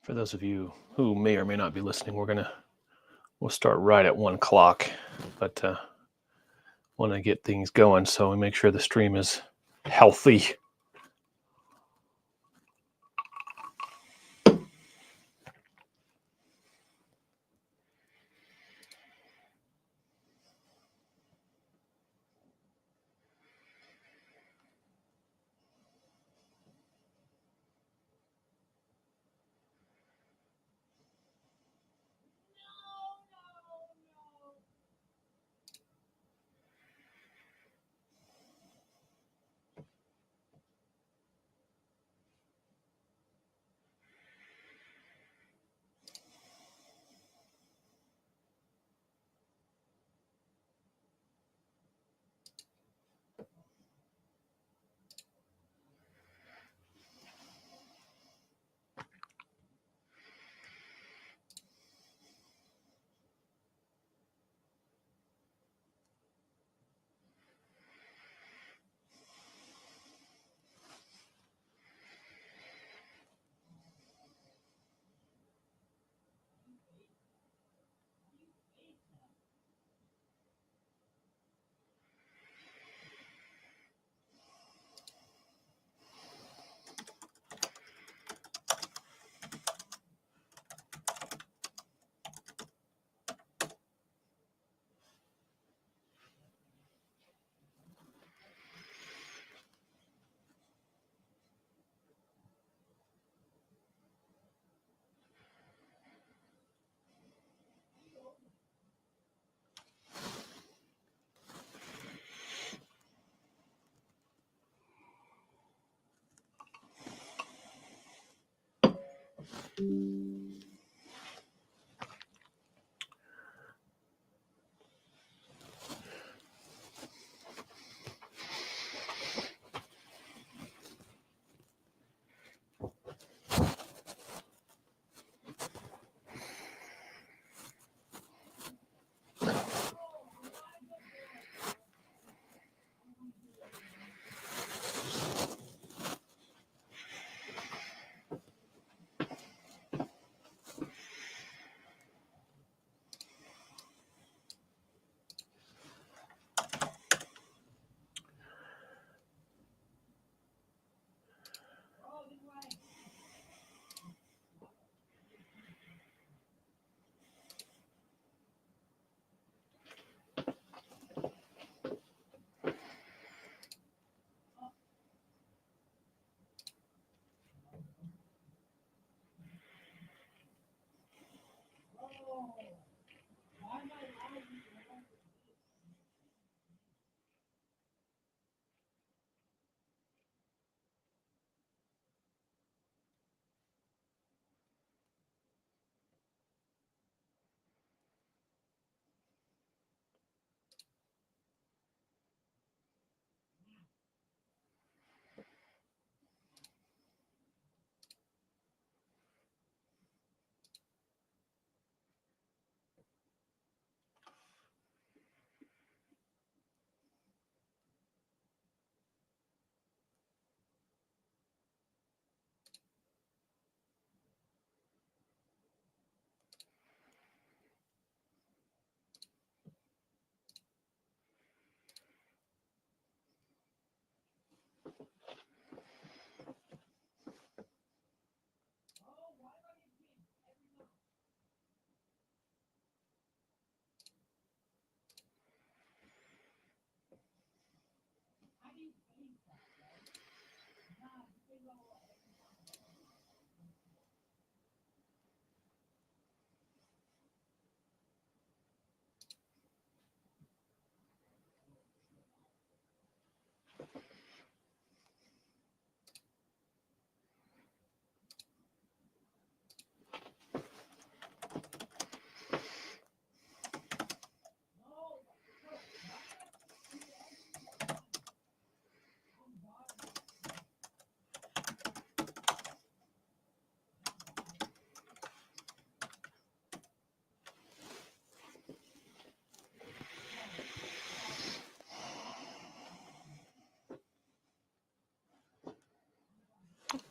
For those of you who may or may not be listening, we'll start right at 1 o'clock, but want to get things going so we make sure the stream is healthy.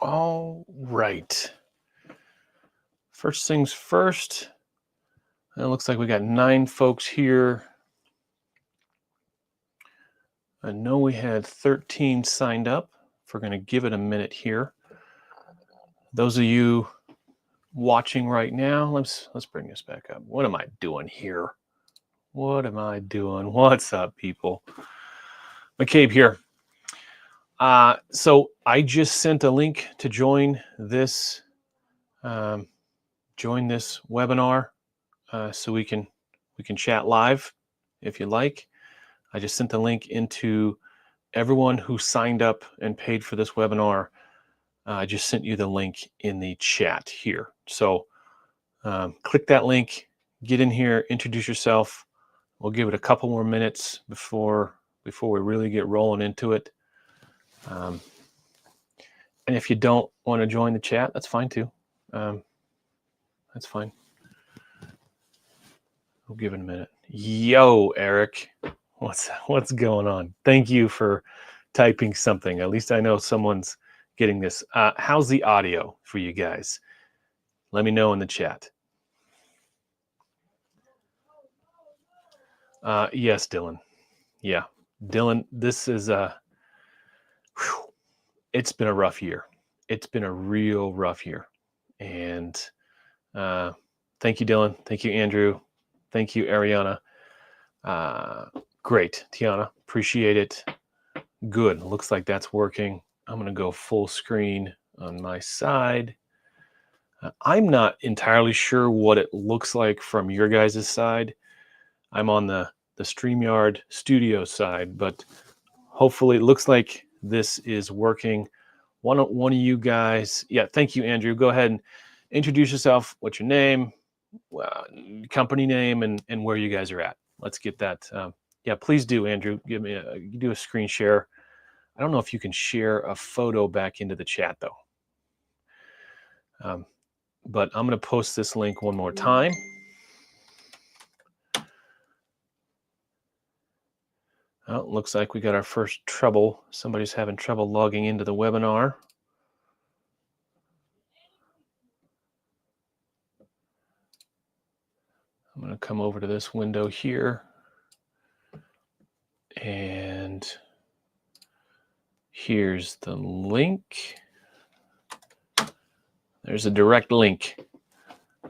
All right. First things first, it looks like we got 9 folks here. I know we had 13 signed up. If we're going to give it a minute here. Those of you watching right now, let's bring this back up. What am I doing here? What am I doing? What's up, people? McCabe here. So I just sent a link to join this webinar, so we can chat live if you like. I just sent the link into everyone who signed up and paid for this webinar. I just sent you the link in the chat here. So click that link, get in here, introduce yourself. We'll give it a couple more minutes before we really get rolling into it. And if you don't want to join the chat, that's fine too. That's fine. We'll give it a minute. Yo, Eric, what's going on? Thank you for typing something. At least I know someone's getting this. How's the audio for you guys? Let me know in the chat. Yes, Dylan. Yeah, Dylan, this is it's been a rough year. It's been a real rough year. And thank you, Dylan. Thank you, Andrew. Thank you, Ariana. Great, Tiana. Appreciate it. Good. Looks like that's working. I'm going to go full screen on my side. I'm not entirely sure what it looks like from your guys' side. I'm on the StreamYard studio side, but hopefully it looks like this is working. One of you guys, yeah, thank you, Andrew. Go ahead and introduce yourself. What's your name, company name, and where you guys are at. Let's get that. Yeah, please do, Andrew. Do a screen share. I don't know if you can share a photo back into the chat though. But I'm going to post this link one more time. Oh, looks like we got our first trouble. Somebody's having trouble logging into the webinar. I'm going to come over to this window here. And here's the link. There's a direct link.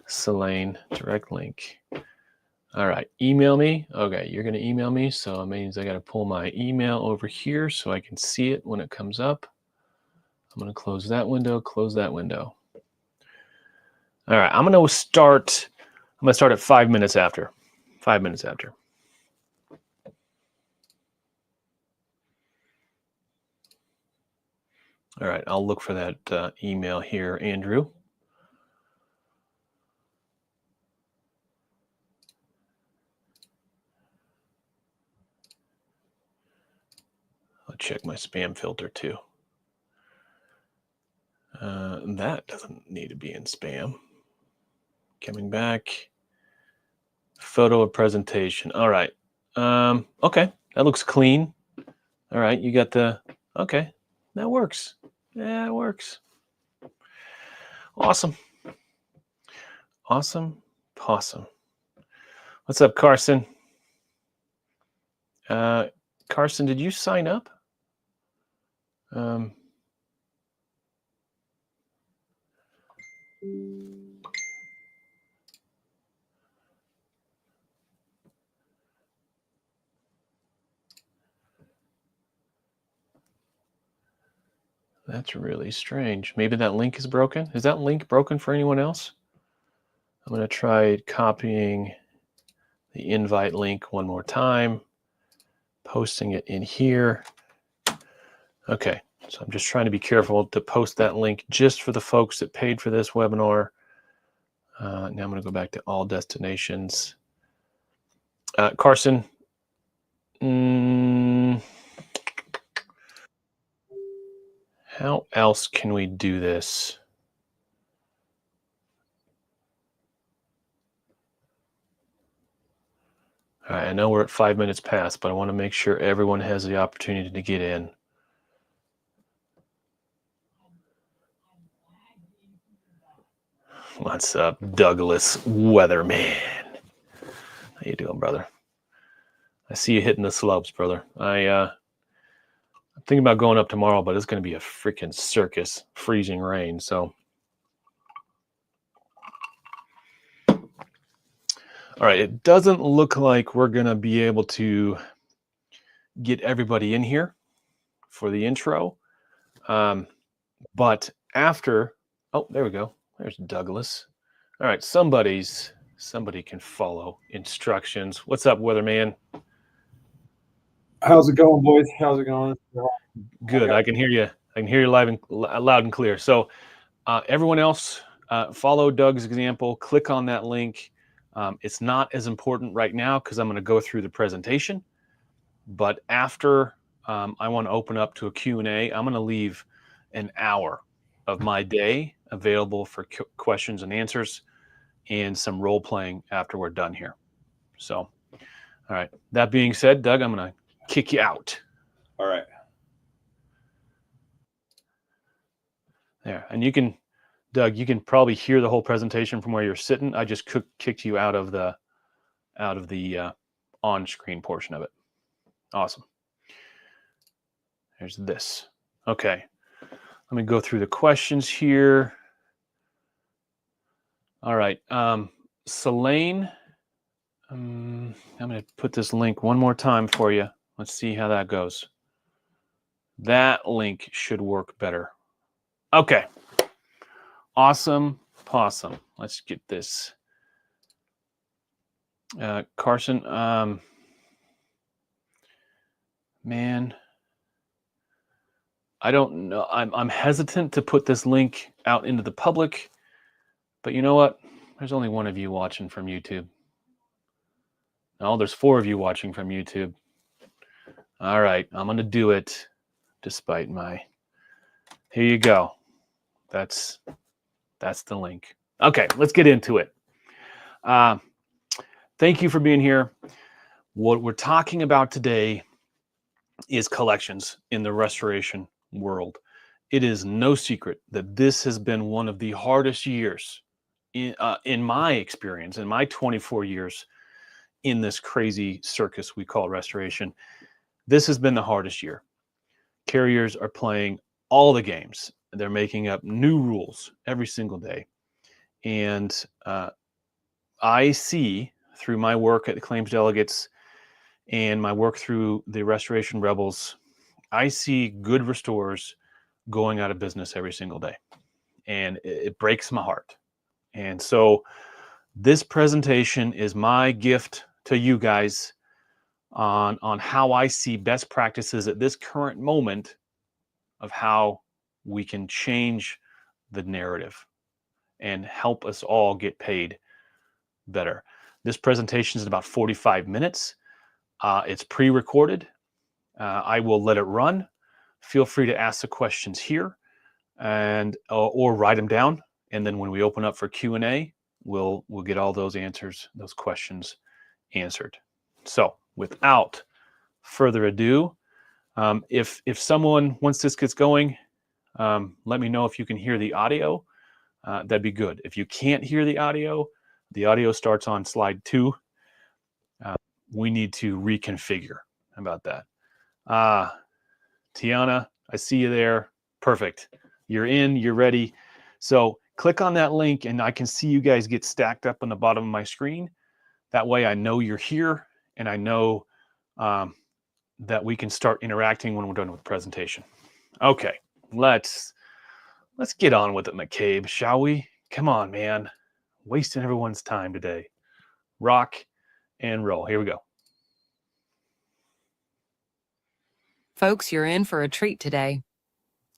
Selene, direct link. All right, email me. Okay, you're going to email me. So it means I got to pull my email over here so I can see it when it comes up. I'm going to close that window, close that window. All right, I'm going to start at 5 minutes after. 5 minutes after. All right, I'll look for that email here, Andrew. I'll check my spam filter too. That doesn't need to be in spam. Coming back. Photo of presentation. All right. Okay, that looks clean. All right, you got the, okay, that works. Yeah, it works. Awesome. Awesome. Possum. What's up, Carson? Carson, did you sign up? That's really strange. Maybe that link is broken. Is that link broken for anyone else? I'm going to try copying the invite link one more time, posting it in here. Okay, so I'm just trying to be careful to post that link just for the folks that paid for this webinar. Now I'm going to go back to all destinations. Carson, how else can we do this? All right, I know we're at 5 minutes past, but I want to make sure everyone has the opportunity to get in. What's up, Douglas Weatherman? How you doing, brother? I see you hitting the slopes, brother. I'm thinking about going up tomorrow, but it's going to be a freaking circus, freezing rain. So, all right, it doesn't look like we're going to be able to get everybody in here for the intro. But after, oh, there we go. There's Douglas. All right, somebody can follow instructions. What's up, Weatherman? How's it going, boys? How's it going? Good. I can hear you. I can hear you loud and clear. So, everyone else, follow Doug's example. Click on that link. It's not as important right now because I'm going to go through the presentation. But after I want to open up to a Q&A, I'm going to leave an hour of my day available for questions and answers and some role playing after we're done here. So, all right. That being said, Doug, I'm going to kick you out. All right. There. And you can, Doug, you can probably hear the whole presentation from where you're sitting. I just kicked you out of the on-screen portion of it. Awesome. There's this. Okay. Let me go through the questions here. All right. Selene, I'm going to put this link one more time for you. Let's see how that goes. That link should work better. Okay. Awesome. Possum. Let's get this. Carson, man, I don't know. I'm hesitant to put this link out into the public, but you know what? There's only one of you watching from YouTube. No, there's 4 of you watching from YouTube. All right, I'm going to do it despite my... Here you go. That's the link. Okay, let's get into it. Thank you for being here. What we're talking about today is collections in the restoration world. It is no secret that this has been one of the hardest years in my experience, in my 24 years in this crazy circus we call restoration. This has been the hardest year. Carriers are playing all the games. They're making up new rules every single day. And I see through my work at the Claims Delegates and my work through the Restoration Rebels, I see good restorers going out of business every single day. And it breaks my heart. And so this presentation is my gift to you guys on how I see best practices at this current moment of how we can change the narrative and help us all get paid better. This presentation is about 45 minutes. It's pre-recorded. I will let it run. Feel free to ask the questions here and or write them down. And then when we open up for Q&A, we'll get all those answers, those questions answered. So without further ado, if someone, once this gets going, let me know if you can hear the audio. That'd be good. If you can't hear the audio starts on slide 2. We need to reconfigure. How about that? Tiana, I see you there. Perfect. You're in, you're ready. So click on that link and I can see you guys get stacked up on the bottom of my screen. That way I know you're here and I know that we can start interacting when we're done with the presentation. Okay, let's get on with it, McCabe, shall we? Come on, man. Wasting everyone's time today. Rock and roll. Here we go. Folks, you're in for a treat today.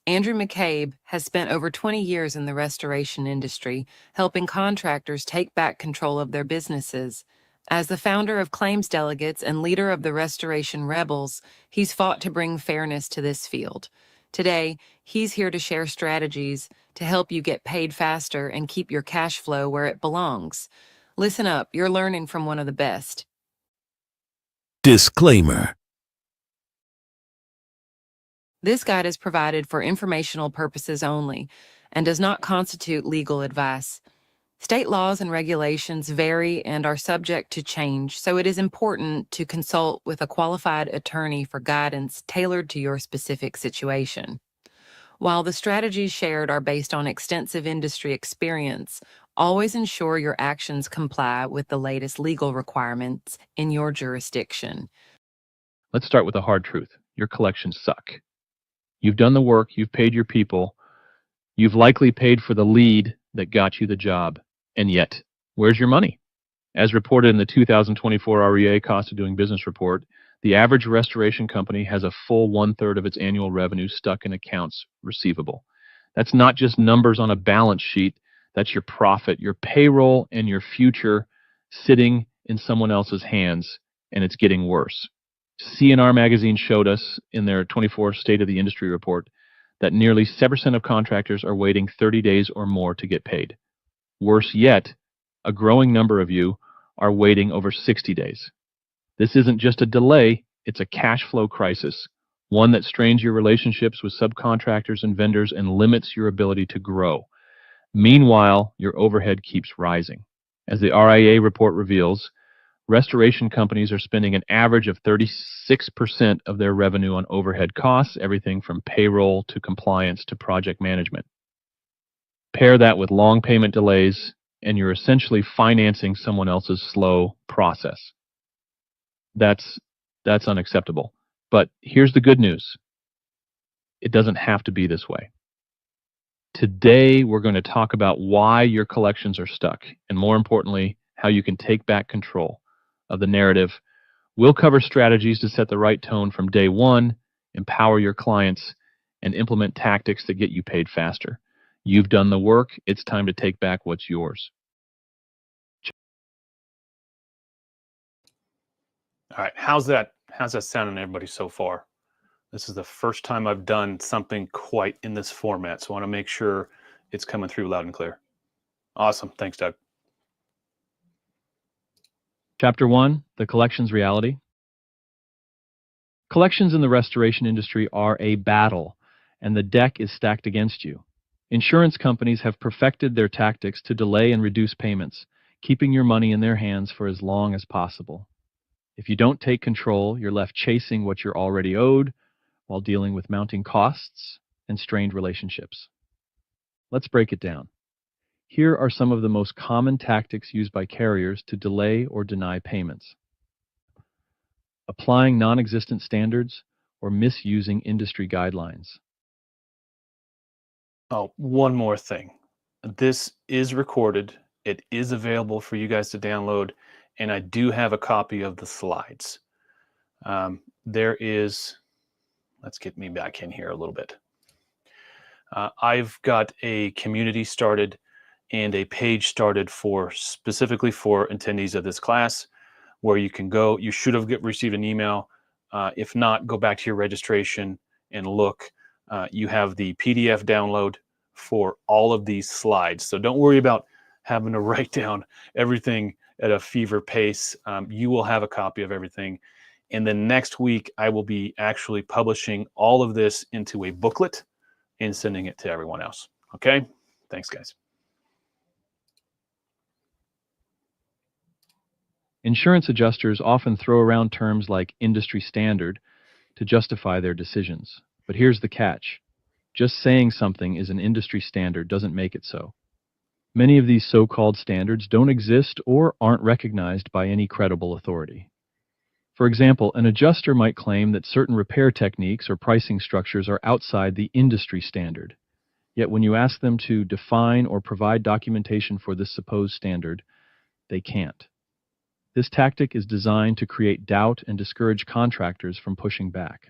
Andrew McCabe has spent over 20 years in the restoration industry, helping contractors take back control of their businesses. As the founder of Claims Delegates and leader of the Restoration Rebels, he's fought to bring fairness to this field. Today, he's here to share strategies to help you get paid faster and keep your cash flow where it belongs. Listen up, you're learning from one of the best. Disclaimer. This guide is provided for informational purposes only and does not constitute legal advice. State laws and regulations vary and are subject to change, so it is important to consult with a qualified attorney for guidance tailored to your specific situation. While the strategies shared are based on extensive industry experience, always ensure your actions comply with the latest legal requirements in your jurisdiction. Let's start with the hard truth. Your collections suck. You've done the work, you've paid your people, you've likely paid for the lead that got you the job, and yet, where's your money? As reported in the 2024 REA Cost of Doing Business report, the average restoration company has a full 1/3 of its annual revenue stuck in accounts receivable. That's not just numbers on a balance sheet, that's your profit, your payroll, and your future sitting in someone else's hands, and it's getting worse. CNR Magazine showed us in their 24 State of the Industry report that nearly 7% of contractors are waiting 30 days or more to get paid. Worse yet, a growing number of you are waiting over 60 days. This isn't just a delay, it's a cash flow crisis, one that strains your relationships with subcontractors and vendors and limits your ability to grow. Meanwhile, your overhead keeps rising. As the RIA report reveals, restoration companies are spending an average of 36% of their revenue on overhead costs, everything from payroll to compliance to project management. Pair that with long payment delays, and you're essentially financing someone else's slow process. That's unacceptable. But here's the good news. It doesn't have to be this way. Today, we're going to talk about why your collections are stuck, and more importantly, how you can take back control of the narrative. We'll cover strategies to set the right tone from day one, empower your clients, and implement tactics that get you paid faster. You've done the work. It's time to take back what's yours. All right, how's that sounding to everybody so far? This is the first time I've done something quite in this format, so I want to make sure it's coming through loud and clear. Awesome. Thanks, Doug. Chapter 1, the collections reality. Collections in the restoration industry are a battle, and the deck is stacked against you. Insurance companies have perfected their tactics to delay and reduce payments, keeping your money in their hands for as long as possible. If you don't take control, you're left chasing what you're already owed while dealing with mounting costs and strained relationships. Let's break it down. Here are some of the most common tactics used by carriers to delay or deny payments. Applying non-existent standards or misusing industry guidelines. Oh, one more thing. This is recorded. It is available for you guys to download, and I do have a copy of the slides. There is, let's get me back in here a little bit. I've got a community started and a page started specifically for attendees of this class, where you can go. You should have received an email. If not, go back to your registration and look. You have the PDF download for all of these slides. So don't worry about having to write down everything at a fever pace. You will have a copy of everything. And then next week, I will be actually publishing all of this into a booklet and sending it to everyone else. Okay? Thanks, guys. Insurance adjusters often throw around terms like industry standard to justify their decisions. But here's the catch. Just saying something is an industry standard doesn't make it so. Many of these so-called standards don't exist or aren't recognized by any credible authority. For example, an adjuster might claim that certain repair techniques or pricing structures are outside the industry standard. Yet when you ask them to define or provide documentation for this supposed standard, they can't. This tactic is designed to create doubt and discourage contractors from pushing back.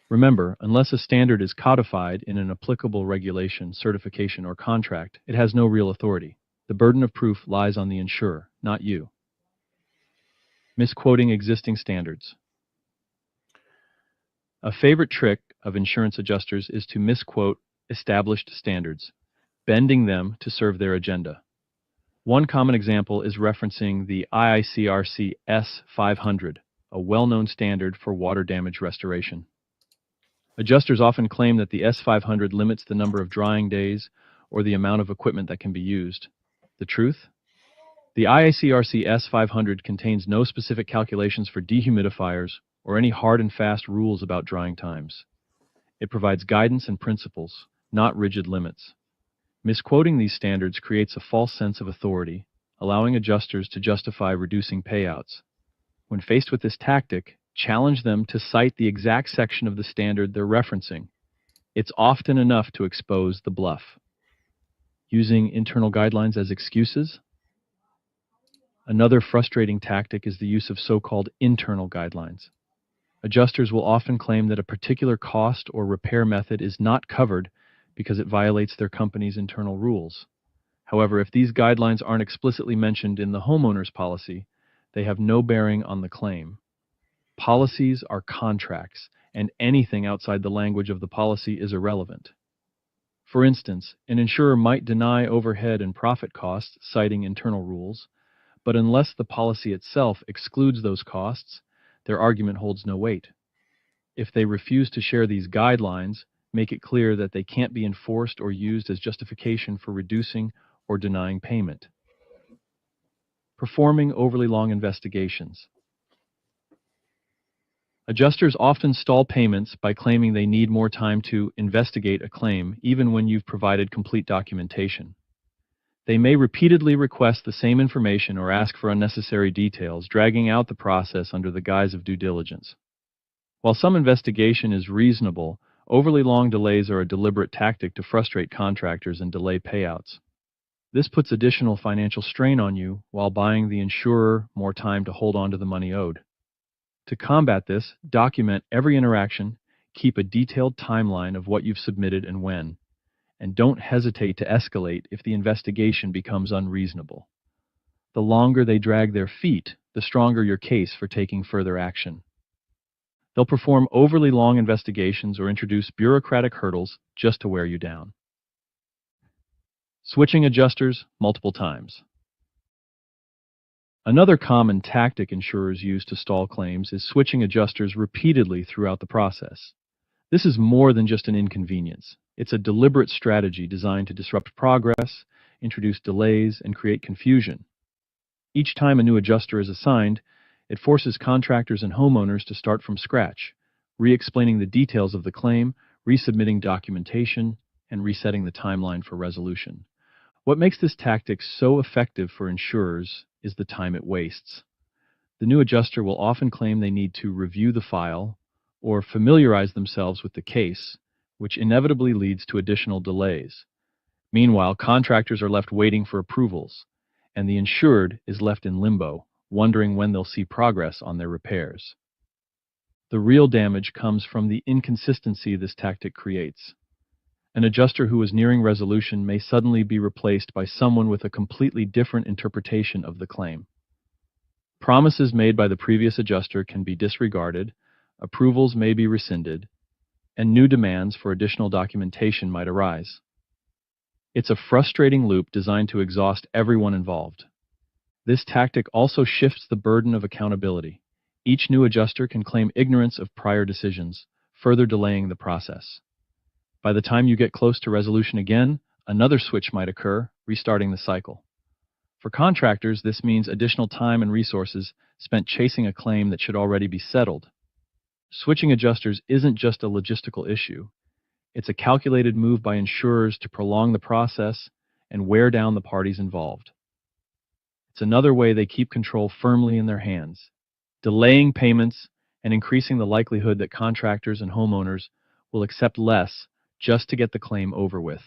Remember, unless a standard is codified in an applicable regulation, certification, or contract, it has no real authority. The burden of proof lies on the insurer, not you. Misquoting existing standards. A favorite trick of insurance adjusters is to misquote established standards, bending them to serve their agenda. One common example is referencing the IICRC S500, a well-known standard for water damage restoration. Adjusters often claim that the S500 limits the number of drying days or the amount of equipment that can be used. The truth? The IACRC S500 contains no specific calculations for dehumidifiers or any hard and fast rules about drying times. It provides guidance and principles, not rigid limits. Misquoting these standards creates a false sense of authority, allowing adjusters to justify reducing payouts. When faced with this tactic, challenge them to cite the exact section of the standard they're referencing. It's often enough to expose the bluff. Using internal guidelines as excuses? Another frustrating tactic is the use of so-called internal guidelines. Adjusters will often claim that a particular cost or repair method is not covered because it violates their company's internal rules. However, if these guidelines aren't explicitly mentioned in the homeowner's policy, they have no bearing on the claim. Policies are contracts, and anything outside the language of the policy is irrelevant. For instance, an insurer might deny overhead and profit costs, citing internal rules, but unless the policy itself excludes those costs, their argument holds no weight. If they refuse to share these guidelines, make it clear that they can't be enforced or used as justification for reducing or denying payment. Performing overly long investigations. Adjusters often stall payments by claiming they need more time to investigate a claim, even when you've provided complete documentation. They may repeatedly request the same information or ask for unnecessary details, dragging out the process under the guise of due diligence. While some investigation is reasonable, overly long delays are a deliberate tactic to frustrate contractors and delay payouts. This puts additional financial strain on you while buying the insurer more time to hold on to the money owed. To combat this, document every interaction, keep a detailed timeline of what you've submitted and when, and don't hesitate to escalate if the investigation becomes unreasonable. The longer they drag their feet, the stronger your case for taking further action. They'll perform overly long investigations or introduce bureaucratic hurdles just to wear you down. Switching adjusters multiple times. Another common tactic insurers use to stall claims is switching adjusters repeatedly throughout the process. This is more than just an inconvenience. It's a deliberate strategy designed to disrupt progress, introduce delays, and create confusion. Each time a new adjuster is assigned, it forces contractors and homeowners to start from scratch, re-explaining the details of the claim, resubmitting documentation, and resetting the timeline for resolution. What makes this tactic so effective for insurers is the time it wastes. The new adjuster will often claim they need to review the file or familiarize themselves with the case, which inevitably leads to additional delays. Meanwhile, contractors are left waiting for approvals, and the insured is left in limbo, wondering when they'll see progress on their repairs. The real damage comes from the inconsistency this tactic creates. An adjuster who is nearing resolution may suddenly be replaced by someone with a completely different interpretation of the claim. Promises made by the previous adjuster can be disregarded, approvals may be rescinded, and new demands for additional documentation might arise. It's a frustrating loop designed to exhaust everyone involved. This tactic also shifts the burden of accountability. Each new adjuster can claim ignorance of prior decisions, further delaying the process. By the time you get close to resolution again, another switch might occur, restarting the cycle. For contractors, this means additional time and resources spent chasing a claim that should already be settled. Switching adjusters isn't just a logistical issue. It's a calculated move by insurers to prolong the process and wear down the parties involved. It's another way they keep control firmly in their hands, delaying payments and increasing the likelihood that contractors and homeowners will accept less just to get the claim over with.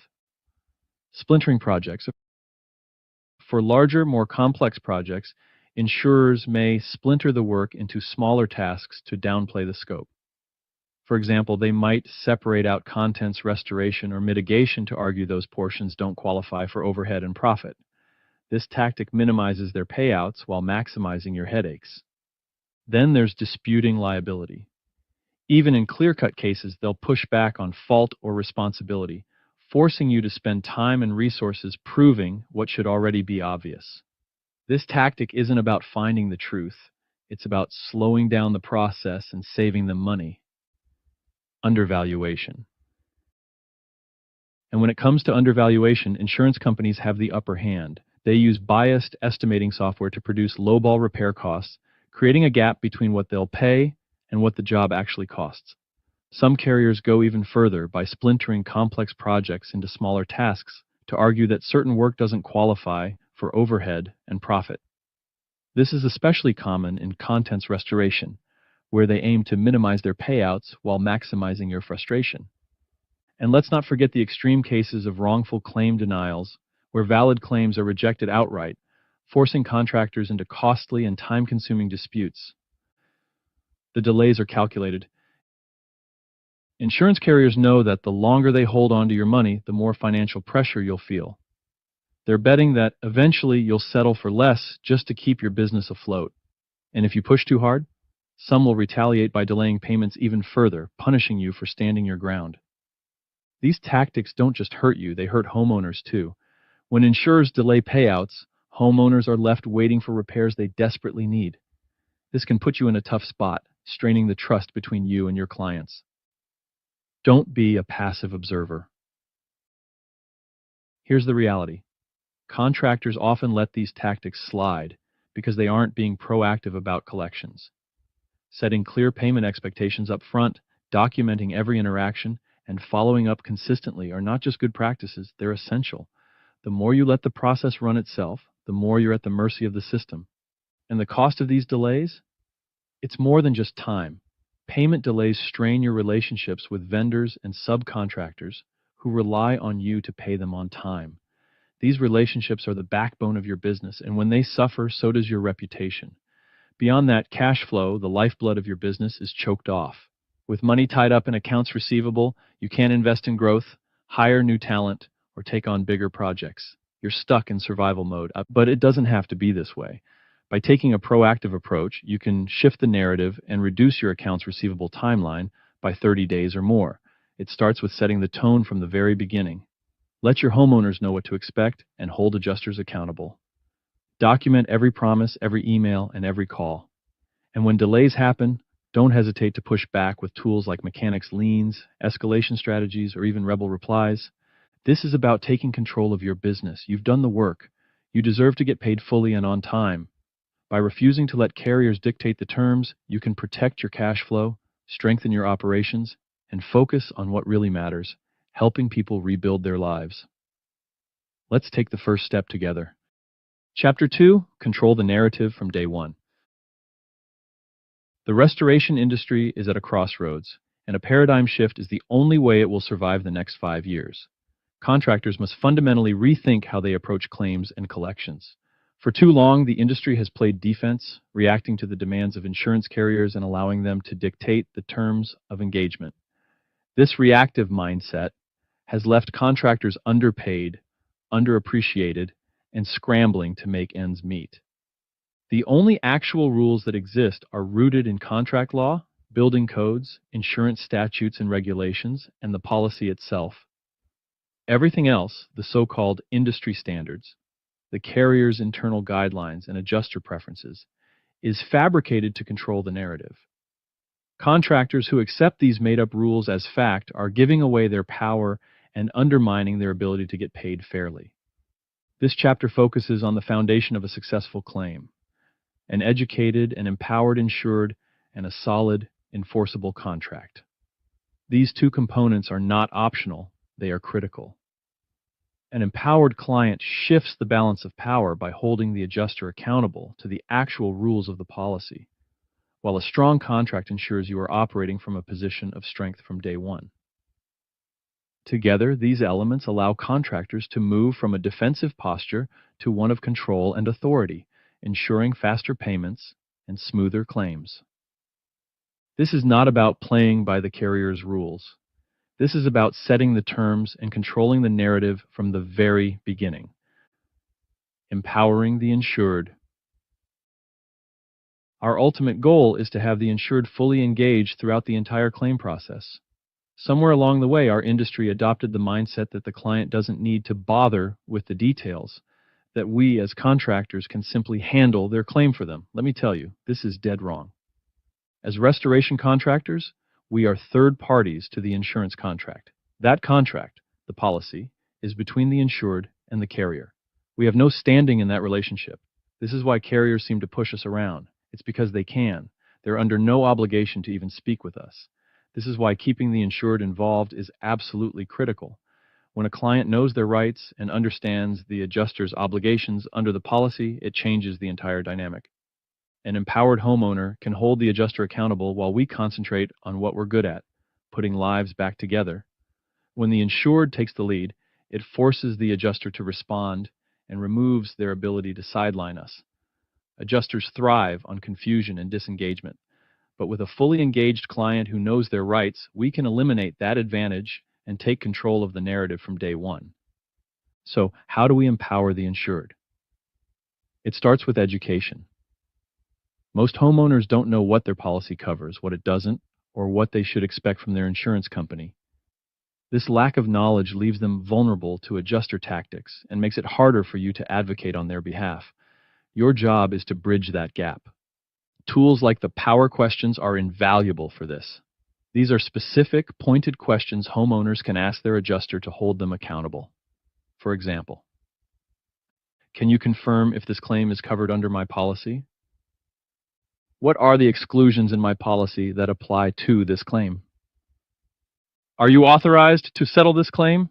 Splintering projects. For larger, more complex projects, insurers may splinter the work into smaller tasks to downplay the scope. For example, they might separate out contents restoration or mitigation to argue those portions don't qualify for overhead and profit. This tactic minimizes their payouts while maximizing your headaches. Then there's disputing liability. Even in clear-cut cases, they'll push back on fault or responsibility, forcing you to spend time and resources proving what should already be obvious. This tactic isn't about finding the truth. It's about slowing down the process and saving them money. Undervaluation. And when it comes to undervaluation, insurance companies have the upper hand. They use biased estimating software to produce lowball repair costs, creating a gap between what they'll pay and what the job actually costs. Some carriers go even further by splintering complex projects into smaller tasks to argue that certain work doesn't qualify for overhead and profit. This is especially common in contents restoration, where they aim to minimize their payouts while maximizing your frustration. And let's not forget the extreme cases of wrongful claim denials, where valid claims are rejected outright, forcing contractors into costly and time-consuming disputes. The delays are calculated. Insurance carriers know that the longer they hold on to your money, the more financial pressure you'll feel. They're betting that eventually you'll settle for less just to keep your business afloat. And if you push too hard, some will retaliate by delaying payments even further, punishing you for standing your ground. These tactics don't just hurt you, they hurt homeowners too. When insurers delay payouts, homeowners are left waiting for repairs they desperately need. This can put you in a tough spot, straining the trust between you and your clients. Don't be a passive observer. Here's the reality. Contractors often let these tactics slide because they aren't being proactive about collections. Setting clear payment expectations up front, documenting every interaction, and following up consistently are not just good practices, they're essential. The more you let the process run itself, the more you're at the mercy of the system. And the cost of these delays? It's more than just time. Payment delays strain your relationships with vendors and subcontractors who rely on you to pay them on time. These relationships are the backbone of your business, and when they suffer, so does your reputation. Beyond that, cash flow, the lifeblood of your business, is choked off. With money tied up in accounts receivable, you can't invest in growth, hire new talent, or take on bigger projects. You're stuck in survival mode, but it doesn't have to be this way. By taking a proactive approach, you can shift the narrative and reduce your accounts receivable timeline by 30 days or more. It starts with setting the tone from the very beginning. Let your homeowners know what to expect and hold adjusters accountable. Document every promise, every email, and every call. And when delays happen, don't hesitate to push back with tools like mechanics liens, escalation strategies, or even rebel replies. This is about taking control of your business. You've done the work. You deserve to get paid fully and on time. By refusing to let carriers dictate the terms, you can protect your cash flow, strengthen your operations, and focus on what really matters, helping people rebuild their lives. Let's take the first step together. Chapter 2, Control the Narrative from Day 1. The restoration industry is at a crossroads, and a paradigm shift is the only way it will survive the next 5 years. Contractors must fundamentally rethink how they approach claims and collections. For too long, the industry has played defense, reacting to the demands of insurance carriers and allowing them to dictate the terms of engagement. This reactive mindset has left contractors underpaid, underappreciated, and scrambling to make ends meet. The only actual rules that exist are rooted in contract law, building codes, insurance statutes and regulations, and the policy itself. Everything else, the so-called industry standards, the carrier's internal guidelines and adjuster preferences, is fabricated to control the narrative. Contractors who accept these made-up rules as fact are giving away their power and undermining their ability to get paid fairly. This chapter focuses on the foundation of a successful claim: an educated and empowered insured and a solid, enforceable contract. These two components are not optional, they are critical. An empowered client shifts the balance of power by holding the adjuster accountable to the actual rules of the policy, while a strong contract ensures you are operating from a position of strength from day one. Together, these elements allow contractors to move from a defensive posture to one of control and authority, ensuring faster payments and smoother claims. This is not about playing by the carrier's rules. This is about setting the terms and controlling the narrative from the very beginning. Empowering the insured. Our ultimate goal is to have the insured fully engaged throughout the entire claim process. Somewhere along the way, our industry adopted the mindset that the client doesn't need to bother with the details, that we as contractors can simply handle their claim for them. Let me tell you, this is dead wrong. As restoration contractors, we are third parties to the insurance contract. That contract, the policy, is between the insured and the carrier. We have no standing in that relationship. This is why carriers seem to push us around. It's because they can. They're under no obligation to even speak with us. This is why keeping the insured involved is absolutely critical. When a client knows their rights and understands the adjuster's obligations under the policy, it changes the entire dynamic. An empowered homeowner can hold the adjuster accountable while we concentrate on what we're good at, putting lives back together. When the insured takes the lead, it forces the adjuster to respond and removes their ability to sideline us. Adjusters thrive on confusion and disengagement, but with a fully engaged client who knows their rights, we can eliminate that advantage and take control of the narrative from day one. So, how do we empower the insured? It starts with education. Most homeowners don't know what their policy covers, what it doesn't, or what they should expect from their insurance company. This lack of knowledge leaves them vulnerable to adjuster tactics and makes it harder for you to advocate on their behalf. Your job is to bridge that gap. Tools like the power questions are invaluable for this. These are specific, pointed questions homeowners can ask their adjuster to hold them accountable. For example, can you confirm if this claim is covered under my policy? What are the exclusions in my policy that apply to this claim? Are you authorized to settle this claim?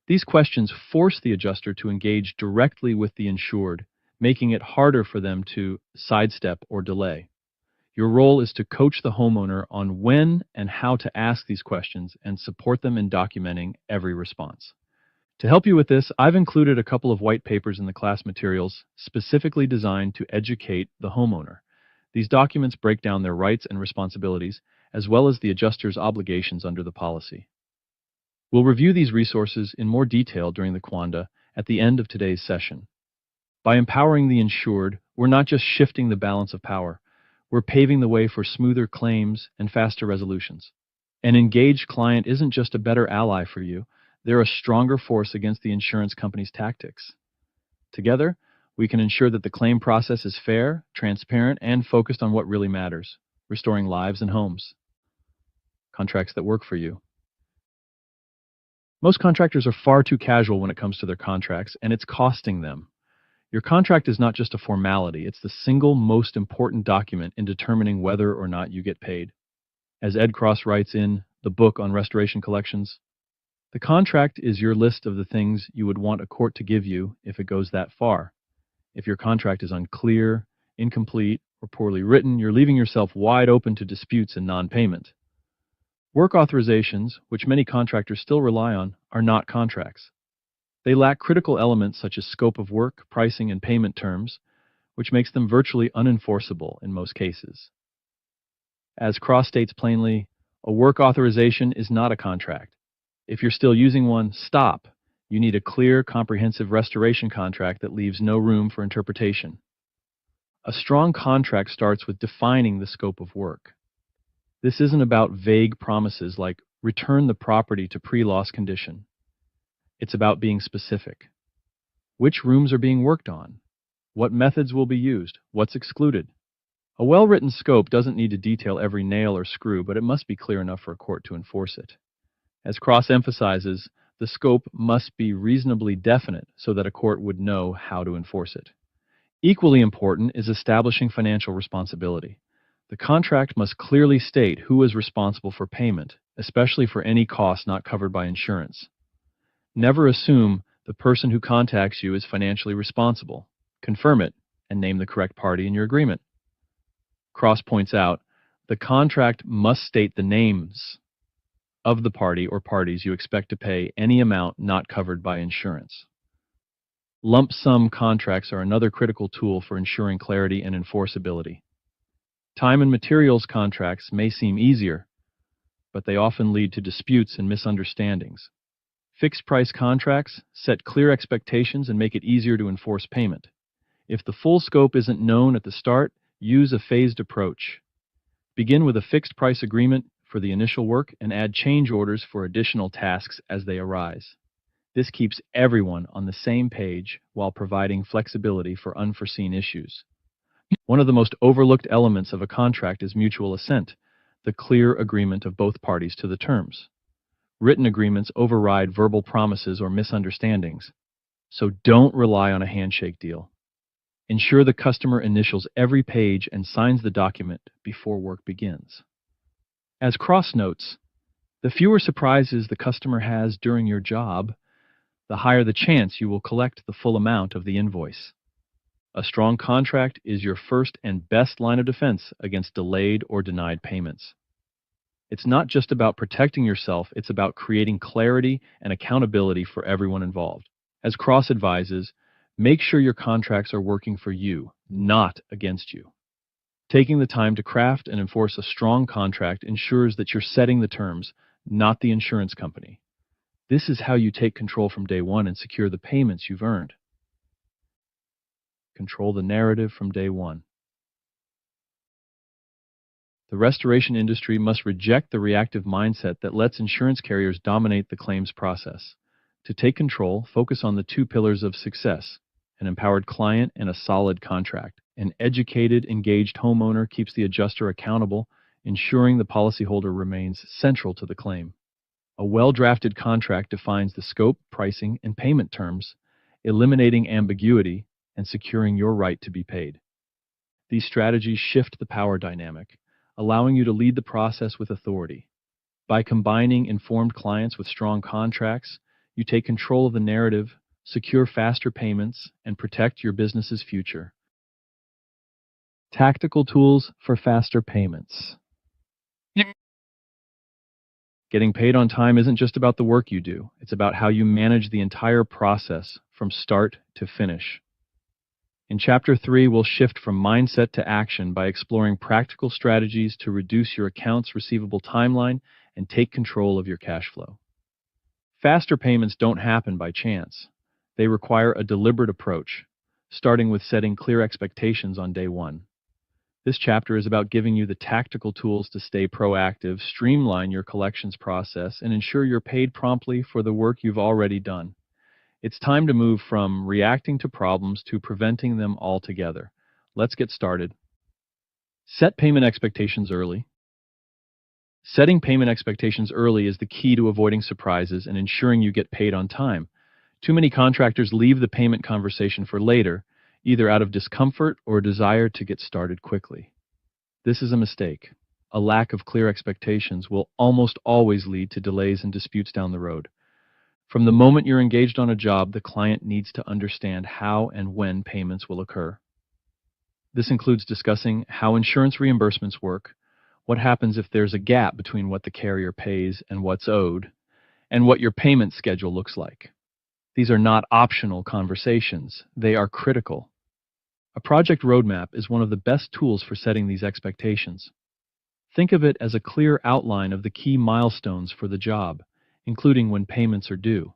These questions force the adjuster to engage directly with the insured, making it harder for them to sidestep or delay. Your role is to coach the homeowner on when and how to ask these questions and support them in documenting every response. To help you with this, I've included a couple of white papers in the class materials specifically designed to educate the homeowner. These documents break down their rights and responsibilities, as well as the adjuster's obligations under the policy. We'll review these resources in more detail during the Quanda at the end of today's session. By empowering the insured, we're not just shifting the balance of power, we're paving the way for smoother claims and faster resolutions. An engaged client isn't just a better ally for you, they're a stronger force against the insurance company's tactics. Together, we can ensure that the claim process is fair, transparent, and focused on what really matters, restoring lives and homes. Contracts that work for you. Most contractors are far too casual when it comes to their contracts, and it's costing them. Your contract is not just a formality, it's the single most important document in determining whether or not you get paid. As Ed Cross writes in the book on restoration collections, the contract is your list of the things you would want a court to give you if it goes that far. If your contract is unclear, incomplete, or poorly written, you're leaving yourself wide open to disputes and non-payment. Work authorizations, which many contractors still rely on, are not contracts. They lack critical elements such as scope of work, pricing, and payment terms, which makes them virtually unenforceable in most cases. As Cross states plainly, a work authorization is not a contract. If you're still using one, stop. You need a clear, comprehensive restoration contract that leaves no room for interpretation. A strong contract starts with defining the scope of work. This isn't about vague promises like return the property to pre-loss condition. It's about being specific. Which rooms are being worked on? What methods will be used? What's excluded? A well-written scope doesn't need to detail every nail or screw, but it must be clear enough for a court to enforce it. As Cross emphasizes, the scope must be reasonably definite so that a court would know how to enforce it. Equally important is establishing financial responsibility. The contract must clearly state who is responsible for payment, especially for any costs not covered by insurance. Never assume the person who contacts you is financially responsible. Confirm it and name the correct party in your agreement. Cross points out, the contract must state the names of the party or parties you expect to pay any amount not covered by insurance. Lump sum contracts are another critical tool for ensuring clarity and enforceability. Time and materials contracts may seem easier, but they often lead to disputes and misunderstandings. Fixed price contracts set clear expectations and make it easier to enforce payment. If the full scope isn't known at the start, use a phased approach. Begin with a fixed price agreement for the initial work and add change orders for additional tasks as they arise. This keeps everyone on the same page while providing flexibility for unforeseen issues. One of the most overlooked elements of a contract is mutual assent, the clear agreement of both parties to the terms. Written agreements override verbal promises or misunderstandings. So don't rely on a handshake deal. Ensure the customer initials every page and signs the document before work begins. As cross notes, the fewer surprises the customer has during your job, the higher the chance you will collect the full amount of the invoice. A strong contract is your first and best line of defense against delayed or denied payments. It's not just about protecting yourself, it's about creating clarity and accountability for everyone involved. As Cross advises, make sure your contracts are working for you, not against you. Taking the time to craft and enforce a strong contract ensures that you're setting the terms, not the insurance company. This is how you take control from day one and secure the payments you've earned. Control the narrative from day one. The restoration industry must reject the reactive mindset that lets insurance carriers dominate the claims process. To take control, focus on the two pillars of success: an empowered client and a solid contract. An educated, engaged homeowner keeps the adjuster accountable, ensuring the policyholder remains central to the claim. A well-drafted contract defines the scope, pricing, and payment terms, eliminating ambiguity and securing your right to be paid. These strategies shift the power dynamic, allowing you to lead the process with authority. By combining informed clients with strong contracts, you take control of the narrative, secure faster payments, and protect your business's future. Tactical tools for faster payments. Getting paid on time isn't just about the work you do, it's about how you manage the entire process from start to finish. In Chapter 3, we'll shift from mindset to action by exploring practical strategies to reduce your accounts receivable timeline and take control of your cash flow. Faster payments don't happen by chance. They require a deliberate approach, starting with setting clear expectations on day one. This chapter is about giving you the tactical tools to stay proactive, streamline your collections process, and ensure you're paid promptly for the work you've already done. It's time to move from reacting to problems to preventing them altogether. Let's get started. Set payment expectations early. Setting payment expectations early is the key to avoiding surprises and ensuring you get paid on time. Too many contractors leave the payment conversation for later, either out of discomfort or a desire to get started quickly. This is a mistake. A lack of clear expectations will almost always lead to delays and disputes down the road. From the moment you're engaged on a job, the client needs to understand how and when payments will occur. This includes discussing how insurance reimbursements work, what happens if there's a gap between what the carrier pays and what's owed, and what your payment schedule looks like. These are not optional conversations, they are critical. A project roadmap is one of the best tools for setting these expectations. Think of it as a clear outline of the key milestones for the job, including when payments are due.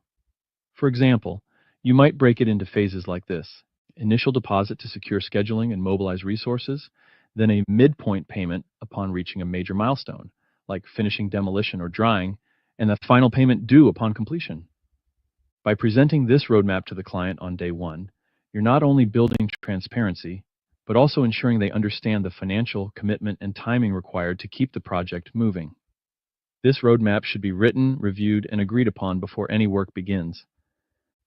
For example, you might break it into phases like this: initial deposit to secure scheduling and mobilize resources, then a midpoint payment upon reaching a major milestone, like finishing demolition or drying, and the final payment due upon completion. By presenting this roadmap to the client on day one, you're not only building transparency, but also ensuring they understand the financial commitment and timing required to keep the project moving. This roadmap should be written, reviewed, and agreed upon before any work begins.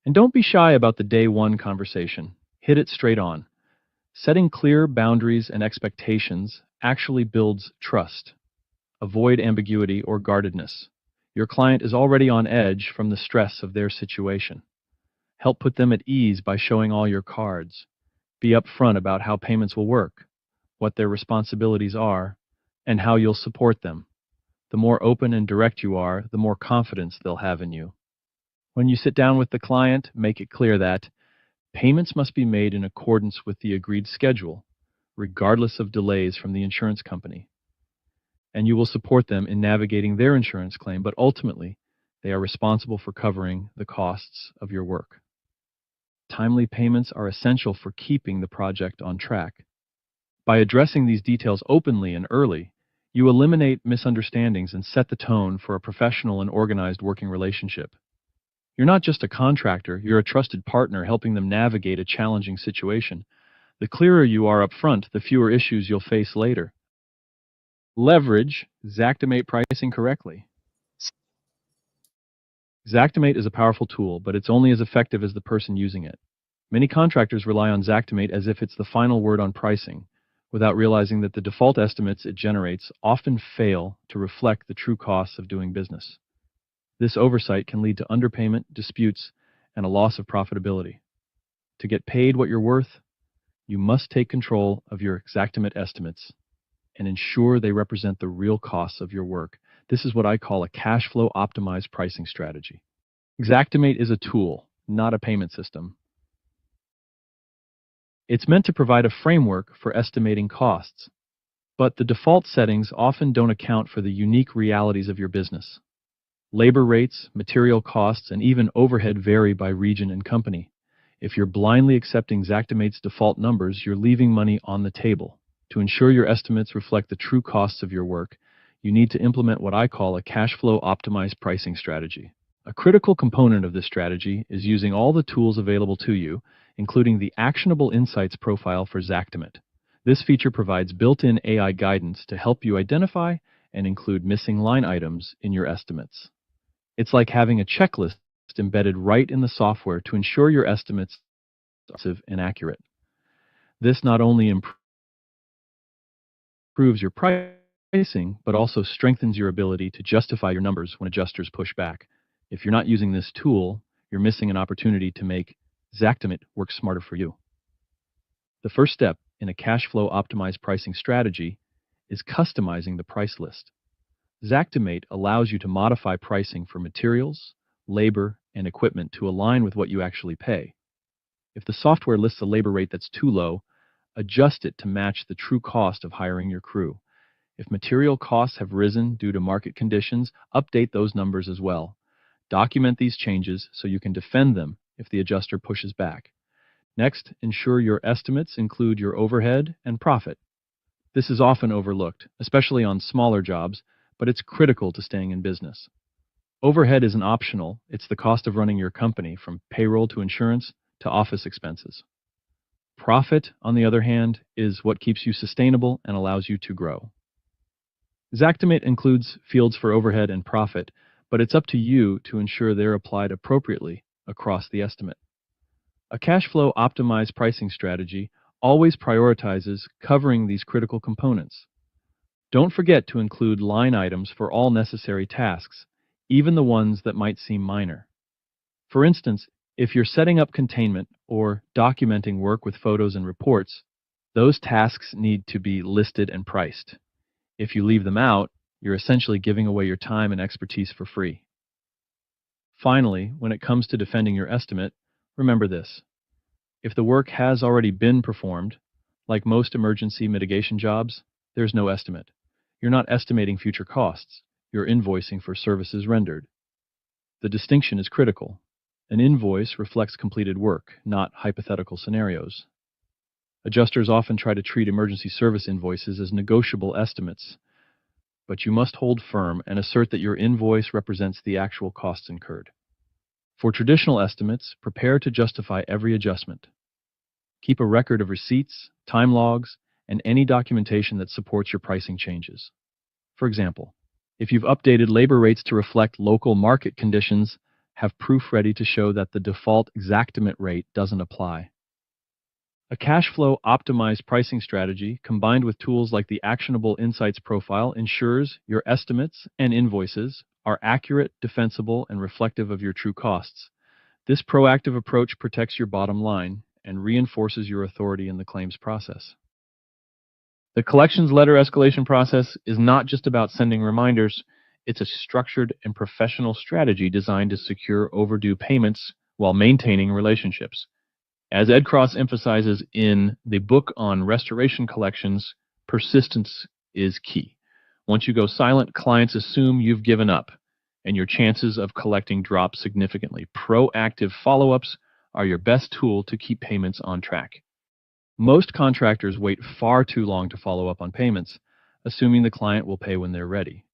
And don't be shy about the day one conversation. Hit it straight on. Setting clear boundaries and expectations actually builds trust. Avoid ambiguity or guardedness. Your client is already on edge from the stress of their situation. Help put them at ease by showing all your cards. Be upfront about how payments will work, what their responsibilities are, and how you'll support them. The more open and direct you are, the more confidence they'll have in you. When you sit down with the client, make it clear that payments must be made in accordance with the agreed schedule, regardless of delays from the insurance company. And you will support them in navigating their insurance claim, but ultimately, they are responsible for covering the costs of your work. Timely payments are essential for keeping the project on track. By addressing these details openly and early, you eliminate misunderstandings and set the tone for a professional and organized working relationship. You're not just a contractor, you're a trusted partner helping them navigate a challenging situation. The clearer you are up front, the fewer issues you'll face later. Leverage Xactimate pricing correctly. Xactimate is a powerful tool, but it's only as effective as the person using it. Many contractors rely on Xactimate as if it's the final word on pricing, without realizing that the default estimates it generates often fail to reflect the true costs of doing business. This oversight can lead to underpayment, disputes, and a loss of profitability. To get paid what you're worth, you must take control of your Xactimate estimates and ensure they represent the real costs of your work. This is what I call a cash flow optimized pricing strategy. Xactimate is a tool, not a payment system. It's meant to provide a framework for estimating costs, but the default settings often don't account for the unique realities of your business. Labor rates, material costs, and even overhead vary by region and company. If you're blindly accepting Xactimate's default numbers, you're leaving money on the table. To ensure your estimates reflect the true costs of your work, you need to implement what I call a cash flow optimized pricing strategy. A critical component of this strategy is using all the tools available to you, including the Actionable Insights profile for Xactimate. This feature provides built-in AI guidance to help you identify and include missing line items in your estimates. It's like having a checklist embedded right in the software to ensure your estimates are accurate and accurate. This not only improves your pricing, but also strengthens your ability to justify your numbers when adjusters push back. If you're not using this tool, you're missing an opportunity to make Xactimate work smarter for you. The first step in a cash flow optimized pricing strategy is customizing the price list. Xactimate allows you to modify pricing for materials, labor, and equipment to align with what you actually pay. If the software lists a labor rate that's too low, adjust it to match the true cost of hiring your crew. If material costs have risen due to market conditions, update those numbers as well. Document these changes so you can defend them if the adjuster pushes back. Next, ensure your estimates include your overhead and profit. This is often overlooked, especially on smaller jobs, but it's critical to staying in business. Overhead isn't optional, it's the cost of running your company, from payroll to insurance to office expenses. Profit, on the other hand, is what keeps you sustainable and allows you to grow. Xactimate includes fields for overhead and profit, but it's up to you to ensure they're applied appropriately across the estimate. A cash flow optimized pricing strategy always prioritizes covering these critical components. Don't forget to include line items for all necessary tasks, even the ones that might seem minor. For instance, if you're setting up containment or documenting work with photos and reports, those tasks need to be listed and priced. If you leave them out, you're essentially giving away your time and expertise for free. Finally, when it comes to defending your estimate, remember this. If the work has already been performed, like most emergency mitigation jobs, there's no estimate. You're not estimating future costs. You're invoicing for services rendered. The distinction is critical. An invoice reflects completed work, not hypothetical scenarios. Adjusters often try to treat emergency service invoices as negotiable estimates, but you must hold firm and assert that your invoice represents the actual costs incurred. For traditional estimates, prepare to justify every adjustment. Keep a record of receipts, time logs, and any documentation that supports your pricing changes. For example, if you've updated labor rates to reflect local market conditions, have proof ready to show that the default Xactimate rate doesn't apply. A cash flow optimized pricing strategy combined with tools like the Actionable Insights profile ensures your estimates and invoices are accurate, defensible, and reflective of your true costs. This proactive approach protects your bottom line and reinforces your authority in the claims process. The collections letter escalation process is not just about sending reminders. It's a structured and professional strategy designed to secure overdue payments while maintaining relationships. As Ed Cross emphasizes in the book on restoration collections, persistence is key. Once you go silent, clients assume you've given up, and your chances of collecting drop significantly. Proactive follow-ups are your best tool to keep payments on track. Most contractors wait far too long to follow up on payments, assuming the client will pay when they're ready.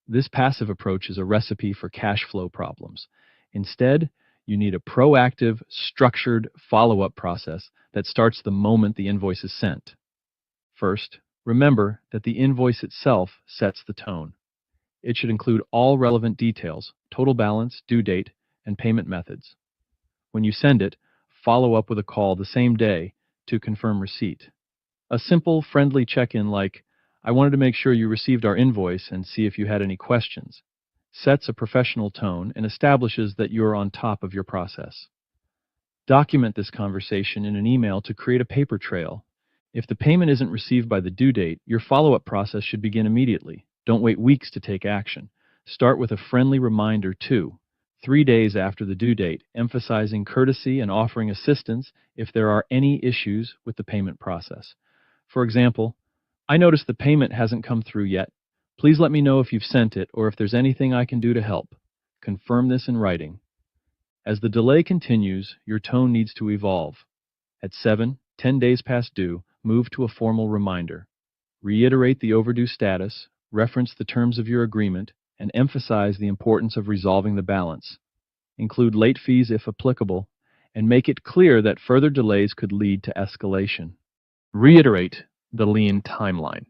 This passive approach is a recipe for cash flow problems. Instead, you need a proactive, structured follow-up process that starts the moment the invoice is sent. First, remember that the invoice itself sets the tone. It should include all relevant details, total balance, due date, and payment methods. When you send it, follow up with a call the same day to confirm receipt. A simple, friendly check-in like, "I wanted to make sure you received our invoice and see if you had any questions," sets a professional tone and establishes that you're on top of your process. Document this conversation in an email to create a paper trail. If the payment isn't received by the due date, your follow-up process should begin immediately. Don't wait weeks to take action. Start with a friendly reminder 3 days after the due date, emphasizing courtesy and offering assistance if there are any issues with the payment process. For example, "I noticed the payment hasn't come through yet. Please let me know if you've sent it or if there's anything I can do to help." Confirm this in writing. As the delay continues, your tone needs to evolve. At 10 days past due, move to a formal reminder. Reiterate the overdue status, reference the terms of your agreement, and emphasize the importance of resolving the balance. Include late fees if applicable, and make it clear that further delays could lead to escalation. Reiterate the lien timeline.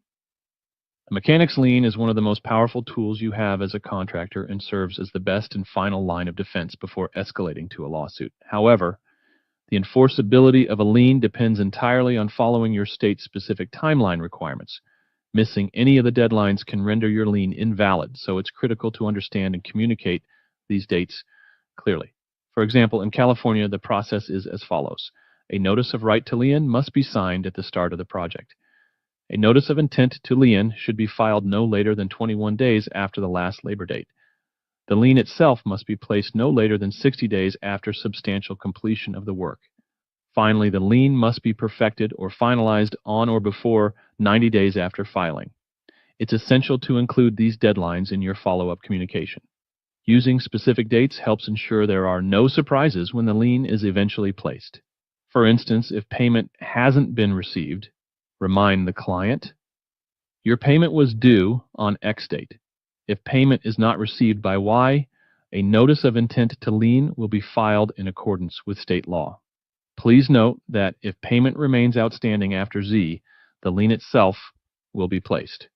A mechanic's lien is one of the most powerful tools you have as a contractor and serves as the best and final line of defense before escalating to a lawsuit. However, the enforceability of a lien depends entirely on following your state-specific timeline requirements. Missing any of the deadlines can render your lien invalid, so it's critical to understand and communicate these dates clearly. For example, in California, the process is as follows. A notice of right to lien must be signed at the start of the project. A notice of intent to lien should be filed no later than 21 days after the last labor date. The lien itself must be placed no later than 60 days after substantial completion of the work. Finally, the lien must be perfected or finalized on or before 90 days after filing. It's essential to include these deadlines in your follow-up communication. Using specific dates helps ensure there are no surprises when the lien is eventually placed. For instance, if payment hasn't been received, remind the client, "Your payment was due on X date. If payment is not received by Y, a notice of intent to lien will be filed in accordance with state law. Please note that if payment remains outstanding after Z, the lien itself will be placed."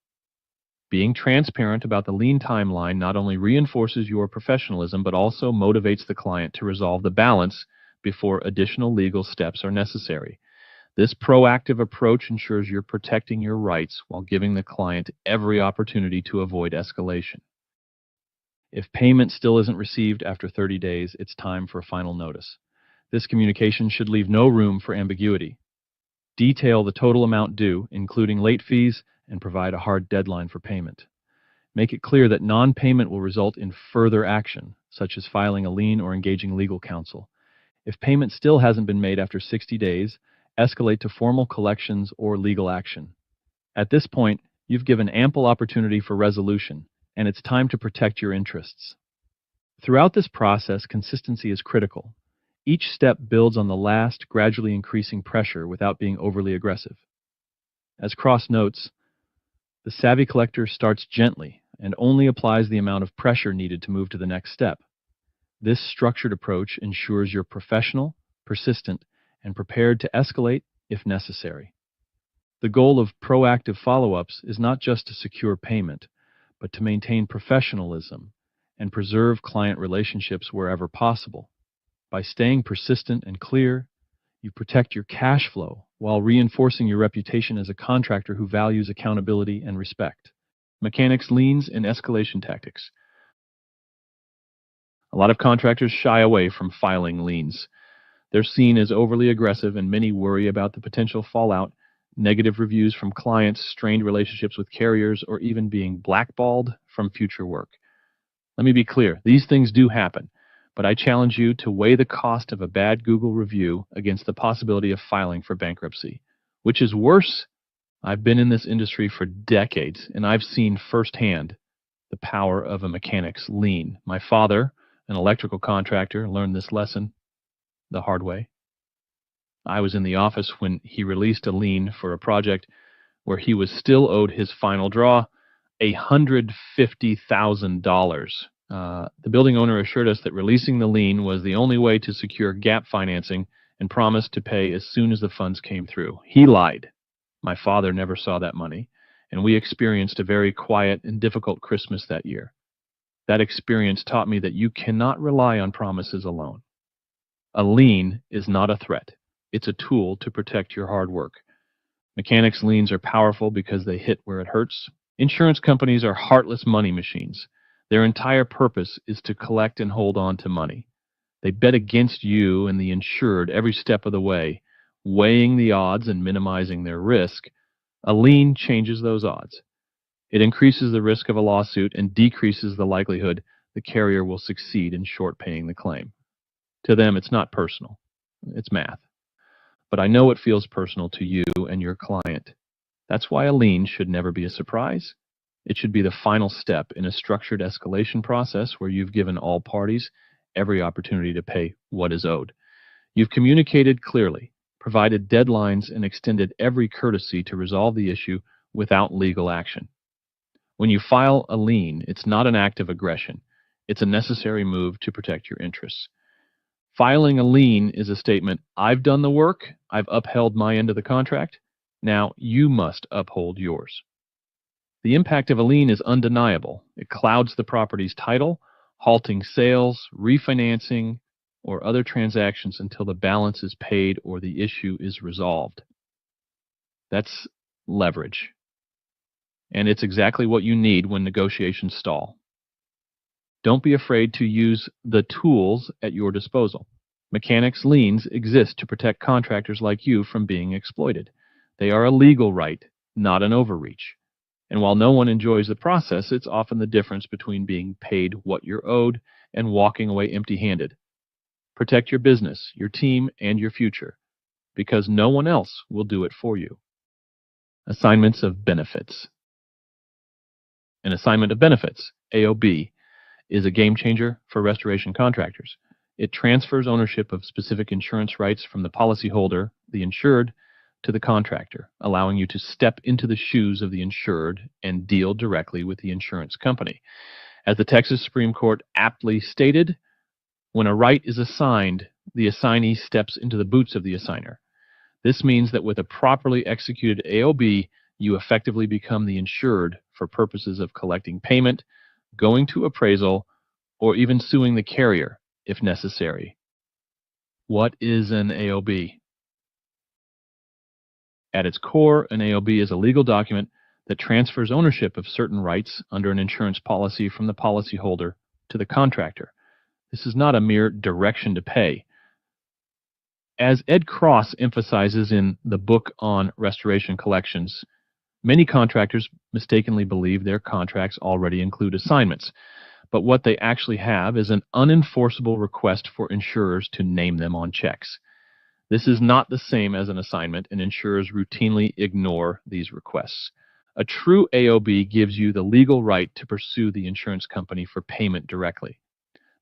Being transparent about the lien timeline not only reinforces your professionalism, but also motivates the client to resolve the balance before additional legal steps are necessary. This proactive approach ensures you're protecting your rights while giving the client every opportunity to avoid escalation. If payment still isn't received after 30 days, it's time for a final notice. This communication should leave no room for ambiguity. Detail the total amount due, including late fees, and provide a hard deadline for payment. Make it clear that non-payment will result in further action, such as filing a lien or engaging legal counsel. If payment still hasn't been made after 60 days, escalate to formal collections or legal action. At this point, you've given ample opportunity for resolution, and it's time to protect your interests. Throughout this process, consistency is critical. Each step builds on the last, gradually increasing pressure without being overly aggressive. As Cross notes, the savvy collector starts gently and only applies the amount of pressure needed to move to the next step. This structured approach ensures you're professional, persistent, and prepared to escalate if necessary. The goal of proactive follow-ups is not just to secure payment, but to maintain professionalism and preserve client relationships wherever possible. By staying persistent and clear, you protect your cash flow while reinforcing your reputation as a contractor who values accountability and respect. Mechanics, liens, and escalation tactics. A lot of contractors shy away from filing liens. They're seen as overly aggressive, and many worry about the potential fallout, negative reviews from clients, strained relationships with carriers, or even being blackballed from future work. Let me be clear, these things do happen, but I challenge you to weigh the cost of a bad Google review against the possibility of filing for bankruptcy. Which is worse? I've been in this industry for decades, and I've seen firsthand the power of a mechanic's lien. My father, an electrical contractor, learned this lesson the hard way. I was in the office when he released a lien for a project where he was still owed his final draw, $150,000. The building owner assured us that releasing the lien was the only way to secure gap financing and promised to pay as soon as the funds came through. He lied. My father never saw that money, and we experienced a very quiet and difficult Christmas that year. That experience taught me that you cannot rely on promises alone. A lien is not a threat. It's a tool to protect your hard work. Mechanics' liens are powerful because they hit where it hurts. Insurance companies are heartless money machines. Their entire purpose is to collect and hold on to money. They bet against you and the insured every step of the way, weighing the odds and minimizing their risk. A lien changes those odds. It increases the risk of a lawsuit and decreases the likelihood the carrier will succeed in short paying the claim. To them, it's not personal. It's math. But I know it feels personal to you and your client. That's why a lien should never be a surprise. It should be the final step in a structured escalation process where you've given all parties every opportunity to pay what is owed. You've communicated clearly, provided deadlines, and extended every courtesy to resolve the issue without legal action. When you file a lien, it's not an act of aggression. It's a necessary move to protect your interests. Filing a lien is a statement, I've done the work, I've upheld my end of the contract, now you must uphold yours. The impact of a lien is undeniable. It clouds the property's title, halting sales, refinancing, or other transactions until the balance is paid or the issue is resolved. That's leverage. And it's exactly what you need when negotiations stall. Don't be afraid to use the tools at your disposal. Mechanics' liens exist to protect contractors like you from being exploited. They are a legal right, not an overreach. And while no one enjoys the process, it's often the difference between being paid what you're owed and walking away empty-handed. Protect your business, your team, and your future, because no one else will do it for you. Assignments of benefits. An assignment of benefits, AOB, is a game changer for restoration contractors. It transfers ownership of specific insurance rights from the policyholder, the insured, to the contractor, allowing you to step into the shoes of the insured and deal directly with the insurance company. As the Texas Supreme Court aptly stated, when a right is assigned, the assignee steps into the boots of the assigner. This means that with a properly executed AOB, you effectively become the insured for purposes of collecting payment, going to appraisal, or even suing the carrier if necessary. What is an AOB? At its core, an AOB is a legal document that transfers ownership of certain rights under an insurance policy from the policyholder to the contractor. This is not a mere direction to pay. As Ed Cross emphasizes in the book on restoration collections, many contractors mistakenly believe their contracts already include assignments, but what they actually have is an unenforceable request for insurers to name them on checks. This is not the same as an assignment, and insurers routinely ignore these requests. A true AOB gives you the legal right to pursue the insurance company for payment directly.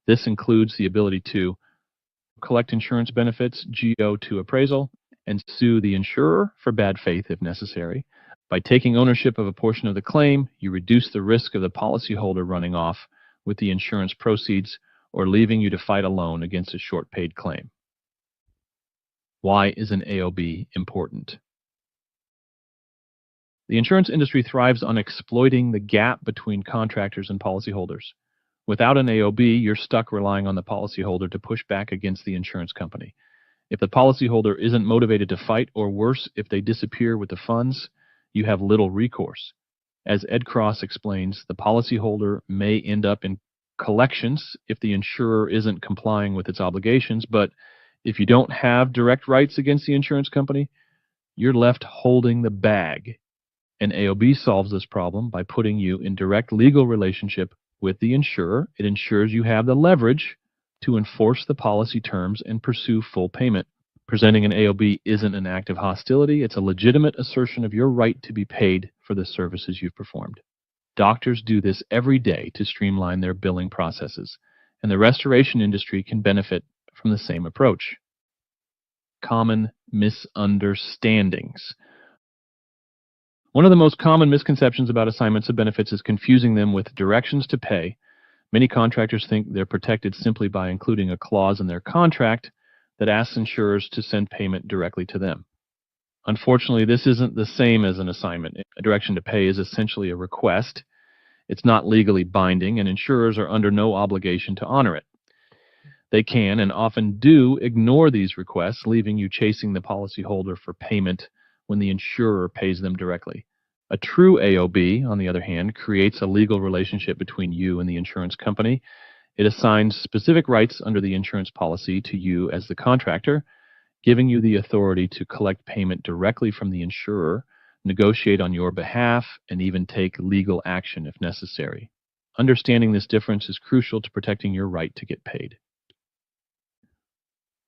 This includes the ability to collect insurance benefits, GO to appraisal, and sue the insurer for bad faith if necessary. By taking ownership of a portion of the claim, you reduce the risk of the policyholder running off with the insurance proceeds or leaving you to fight alone against a short-paid claim. Why is an AOB important? The insurance industry thrives on exploiting the gap between contractors and policyholders. Without an AOB, you're stuck relying on the policyholder to push back against the insurance company. If the policyholder isn't motivated to fight, or worse, if they disappear with the funds, you have little recourse. As Ed Cross explains, the policyholder may end up in collections if the insurer isn't complying with its obligations, but if you don't have direct rights against the insurance company, you're left holding the bag. An AOB solves this problem by putting you in direct legal relationship with the insurer. It ensures you have the leverage to enforce the policy terms and pursue full payment. Presenting an AOB isn't an act of hostility. It's a legitimate assertion of your right to be paid for the services you've performed. Doctors do this every day to streamline their billing processes, and the restoration industry can benefit from the same approach. Common misunderstandings. One of the most common misconceptions about assignments of benefits is confusing them with directions to pay. Many contractors think they're protected simply by including a clause in their contract that asks insurers to send payment directly to them. Unfortunately, this isn't the same as an assignment. A direction to pay is essentially a request. It's not legally binding, and insurers are under no obligation to honor it. They can and often do ignore these requests, leaving you chasing the policyholder for payment when the insurer pays them directly. A true AOB, on the other hand, creates a legal relationship between you and the insurance company. It assigns specific rights under the insurance policy to you as the contractor, giving you the authority to collect payment directly from the insurer, negotiate on your behalf, and even take legal action if necessary. Understanding this difference is crucial to protecting your right to get paid.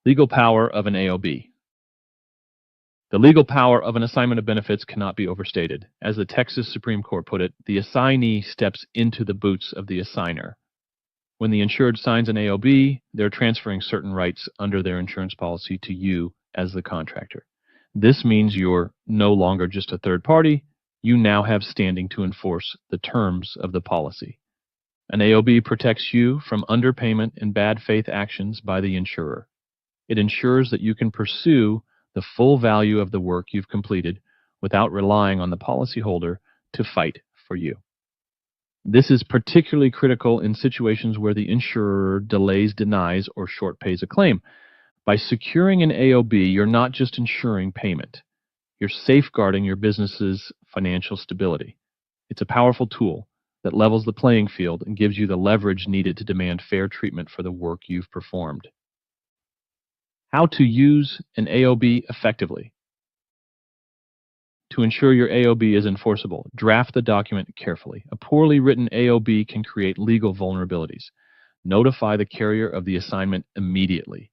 Legal power of an AOB. The legal power of an assignment of benefits cannot be overstated. As the Texas Supreme Court put it, the assignee steps into the boots of the assigner. When the insured signs an AOB, they're transferring certain rights under their insurance policy to you as the contractor. This means you're no longer just a third party. You now have standing to enforce the terms of the policy. An AOB protects you from underpayment and bad faith actions by the insurer. It ensures that you can pursue the full value of the work you've completed without relying on the policyholder to fight for you. This is particularly critical in situations where the insurer delays, denies, or short pays a claim. By securing an AOB, you're not just ensuring payment. You're safeguarding your business's financial stability. It's a powerful tool that levels the playing field and gives you the leverage needed to demand fair treatment for the work you've performed. How to use an AOB effectively. To ensure your AOB is enforceable, draft the document carefully. A poorly written AOB can create legal vulnerabilities. Notify the carrier of the assignment immediately.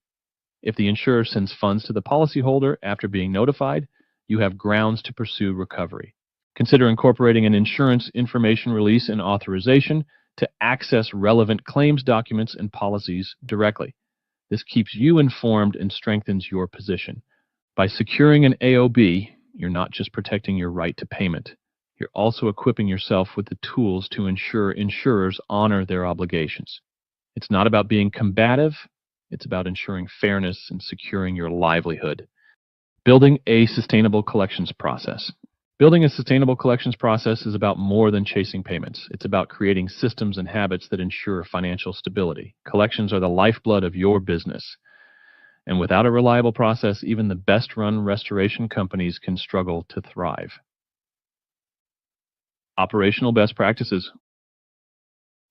If the insurer sends funds to the policyholder after being notified, you have grounds to pursue recovery. Consider incorporating an insurance information release and authorization to access relevant claims documents and policies directly. This keeps you informed and strengthens your position. By securing an AOB, you're not just protecting your right to payment. You're also equipping yourself with the tools to ensure insurers honor their obligations. It's not about being combative. It's about ensuring fairness and securing your livelihood. Building a sustainable collections process. Building a sustainable collections process is about more than chasing payments. It's about creating systems and habits that ensure financial stability. Collections are the lifeblood of your business. And without a reliable process, even the best-run restoration companies can struggle to thrive. Operational best practices.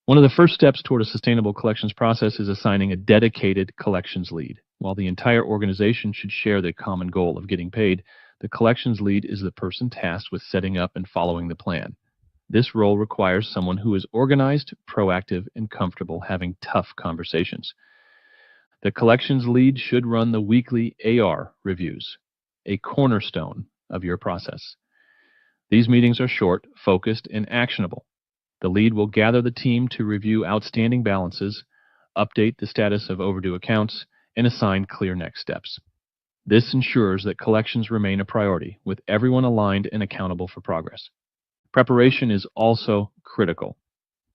One of the first steps toward a sustainable collections process is assigning a dedicated collections lead. While the entire organization should share the common goal of getting paid, the collections lead is the person tasked with setting up and following the plan. This role requires someone who is organized, proactive, and comfortable having tough conversations. The collections lead should run the weekly AR reviews, a cornerstone of your process. These meetings are short, focused, and actionable. The lead will gather the team to review outstanding balances, update the status of overdue accounts, and assign clear next steps. This ensures that collections remain a priority, with everyone aligned and accountable for progress. Preparation is also critical.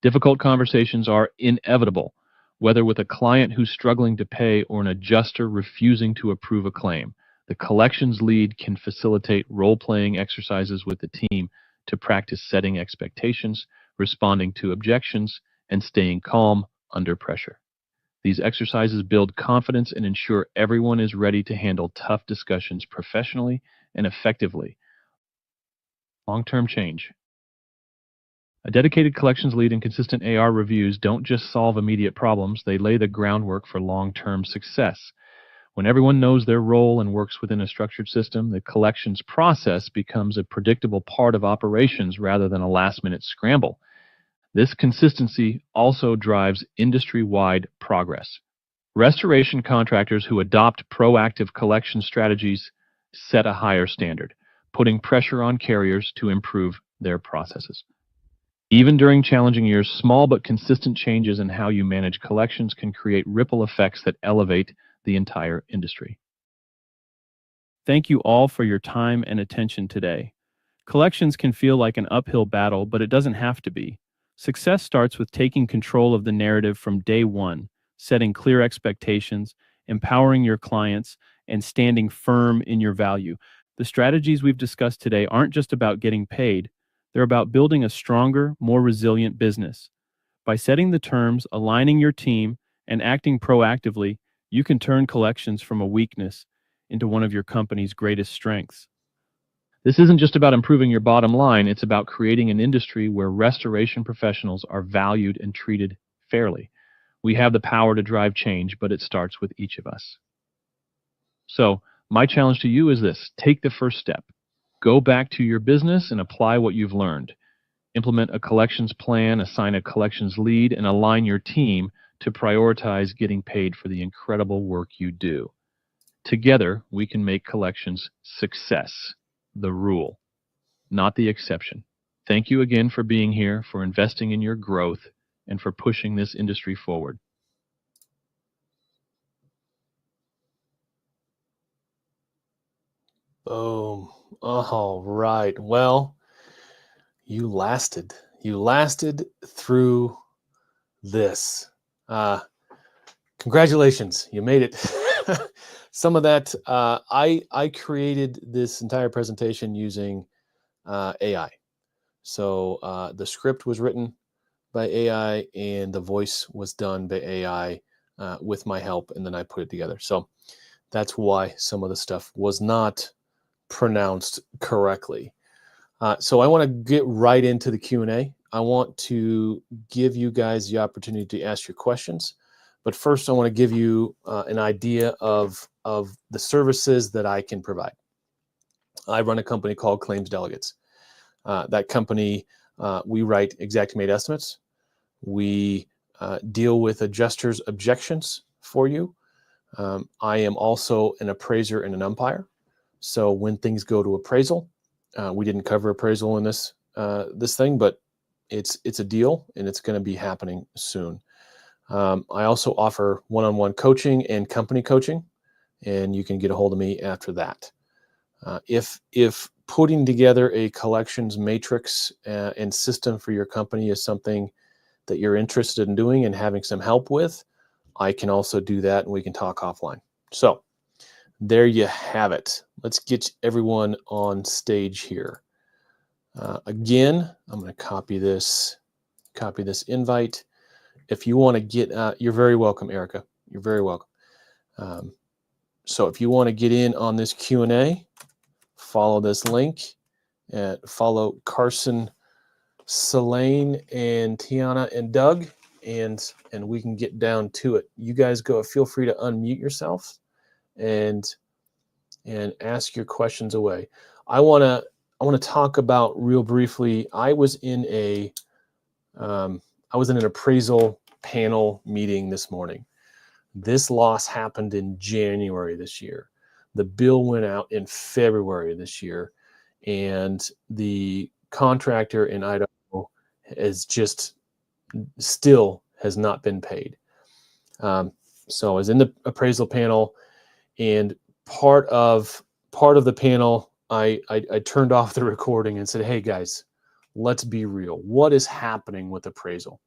Difficult conversations are inevitable, whether with a client who's struggling to pay or an adjuster refusing to approve a claim. The collections lead can facilitate role-playing exercises with the team to practice setting expectations, responding to objections, and staying calm under pressure. These exercises build confidence and ensure everyone is ready to handle tough discussions professionally and effectively. Long-term change. A dedicated collections lead and consistent AR reviews don't just solve immediate problems, they lay the groundwork for long-term success. When everyone knows their role and works within a structured system, the collections process becomes a predictable part of operations rather than a last-minute scramble. This consistency also drives industry-wide progress. Restoration contractors who adopt proactive collection strategies set a higher standard, putting pressure on carriers to improve their processes. Even during challenging years, small but consistent changes in how you manage collections can create ripple effects that elevate the entire industry. Thank you all for your time and attention today. Collections can feel like an uphill battle, but it doesn't have to be. Success starts with taking control of the narrative from day one, setting clear expectations, empowering your clients, and standing firm in your value. The strategies we've discussed today aren't just about getting paid, they're about building a stronger, more resilient business. By setting the terms, aligning your team, and acting proactively, you can turn collections from a weakness into one of your company's greatest strengths. This isn't just about improving your bottom line, it's about creating an industry where restoration professionals are valued and treated fairly. We have the power to drive change, but it starts with each of us. So, my challenge to you is this: take the first step. Go back to your business and apply what you've learned. Implement a collections plan, assign a collections lead, and align your team to prioritize getting paid for the incredible work you do. Together, we can make collections success, the rule, not the exception. Thank you again for being here, for investing in your growth, and for pushing this industry forward. Boom. All right. Well, you lasted. You lasted through this. Congratulations. You made it. Some of that, I created this entire presentation using AI. So the script was written by AI and the voice was done by AI with my help, and then I put it together. So that's why some of the stuff was not pronounced correctly. So I want to get right into the Q&A. I want to give you guys the opportunity to ask your questions. But first, I want to give you an idea of the services that I can provide. I run a company called Claims Delegates. That company, we write exact made estimates. We deal with adjusters' objections for you. I am also an appraiser and an umpire. So when things go to appraisal, we didn't cover appraisal in this thing, but it's a deal and it's going to be happening soon. I also offer one-on-one coaching and company coaching, and you can get a hold of me after that. If putting together a collections matrix and system for your company is something that you're interested in doing and having some help with, I can also do that, and we can talk offline. So there you have it. Let's get everyone on stage here. Again, I'm going to copy this invite. If you want to get, you're very welcome, Erica. You're very welcome. So if you want to get in on this Q&A, follow this link. Follow Carson, Selene, and Tiana and Doug, and we can get down to it. You guys go. Feel free to unmute yourself and ask your questions away. I want to talk about real briefly. I was in an appraisal panel meeting this morning. This loss happened in January this year. The bill went out in February this year, and the contractor in Idaho still has not been paid. So I was in the appraisal panel, and part of the panel, I turned off the recording and said, "Hey guys, let's be real. What is happening with appraisal?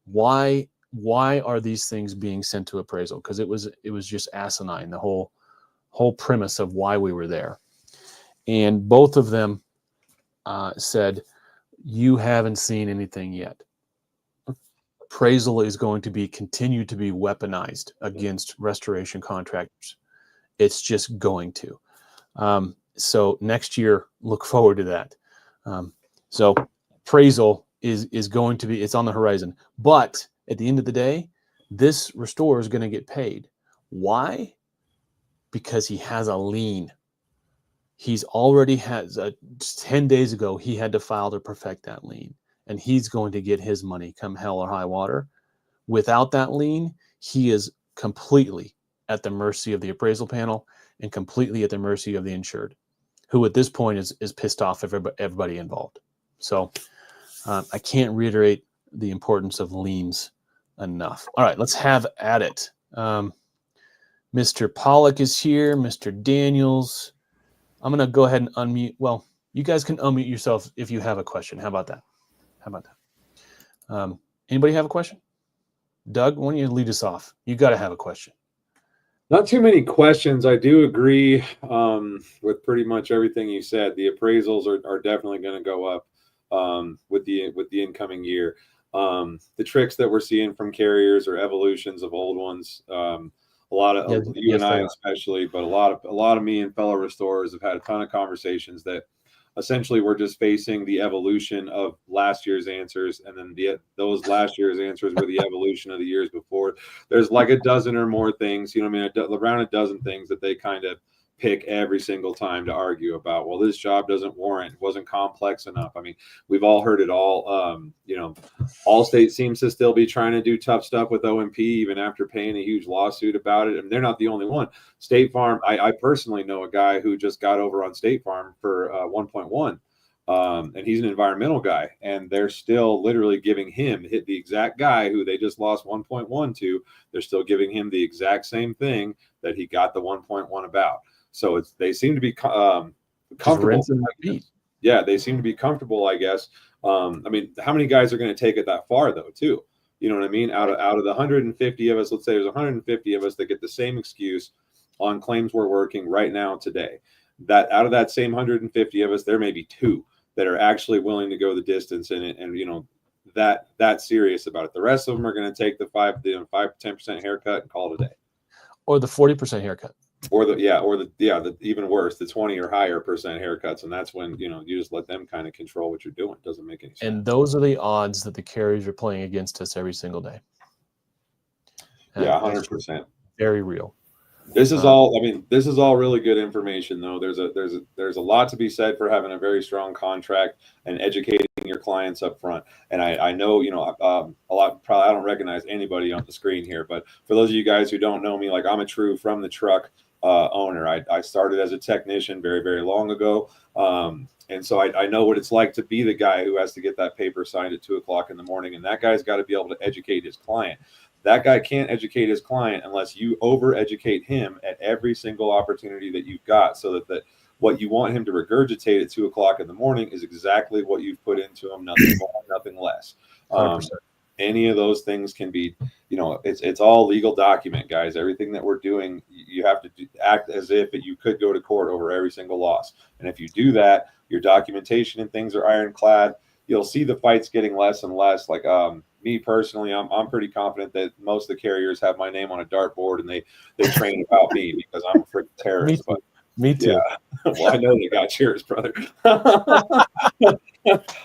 Why are these things being sent to appraisal?" Because it was just asinine, the whole premise of why we were there. And both of them said, "You haven't seen anything yet. Appraisal is going to continue to be weaponized against restoration contractors. It's just going to. So next year, look forward to that." So appraisal is going to be, it's on the horizon. But at the end of the day, this restorer is going to get paid. Why? Because he has a lien. He's already has 10 days ago, he had to file to perfect that lien, and he's going to get his money come hell or high water. Without that lien, he is completely at the mercy of the appraisal panel and completely at the mercy of the insured, who at this point is pissed off at everybody involved. So I can't reiterate the importance of liens enough. All right, let's have at it. Mr. Pollock is here, Mr. Daniels. I'm going to go ahead and unmute. Well, you guys can unmute yourself if you have a question. How about that? Anybody have a question? Doug, why don't you lead us off? You got to have a question. Not too many questions. I do agree with pretty much everything you said. The appraisals are definitely going to go up with the incoming year. The tricks that we're seeing from carriers are evolutions of old ones. A lot of Yes, you yes, and they I are. especially, but a lot of me and fellow restorers have had a ton of conversations that essentially we're just facing the evolution of last year's answers, and then those last year's answers were the evolution of the years before. There's like a dozen or more things, what I mean, around a dozen things that they kind of pick every single time to argue about. Well, this job doesn't warrant, wasn't complex enough. I mean, we've all heard it all. Allstate seems to still be trying to do tough stuff with OMP even after paying a huge lawsuit about it, and they're not the only one. State Farm, I personally know a guy who just got over on State Farm for 1.1, and he's an environmental guy, and they're still literally giving him the exact guy who they just lost 1.1 to. They're still giving him the exact same thing that he got the 1.1 about. So they seem to be Just comfortable. rinse and repeat. Yeah, they seem to be comfortable, I guess. I mean, how many guys are going to take it that far, though, too? You know what I mean? Out of the 150 of us, let's say there's 150 of us that get the same excuse on claims we're working right now today. That out of that same 150 of us, there may be two that are actually willing to go the distance and that serious about it. The rest of them are going to take the 5 to 10% haircut and call it a day. Or the 40% haircut. Or the even worse, the 20 or higher percent haircuts, and that's when you just let them kind of control what you're doing. It doesn't make any sense. And those are the odds that the carriers are playing against us every single day. Yeah, 100%. Very real. This is all. I mean, this is all really good information, though. There's a lot to be said for having a very strong contract and educating your clients up front. And I know a lot. Probably I don't recognize anybody on the screen here, but for those of you guys who don't know me, like I'm a true from the truck owner. I started as a technician very, very long ago. And so I know what it's like to be the guy who has to get that paper signed at 2:00 in the morning. And that guy's got to be able to educate his client. That guy can't educate his client unless you over-educate him at every single opportunity that you've got, so that what you want him to regurgitate at 2:00 in the morning is exactly what you've put into him, nothing more, nothing less. 100%. Any of those things can be, it's all legal document, guys. Everything that we're doing, you have to act as if you could go to court over every single loss. And if you do that, your documentation and things are ironclad. You'll see the fights getting less and less. Like me personally, I'm pretty confident that most of the carriers have my name on a dartboard and they train about me because I'm a freaking terrorist. Me too. Yeah. Well, I know they got yours, brother.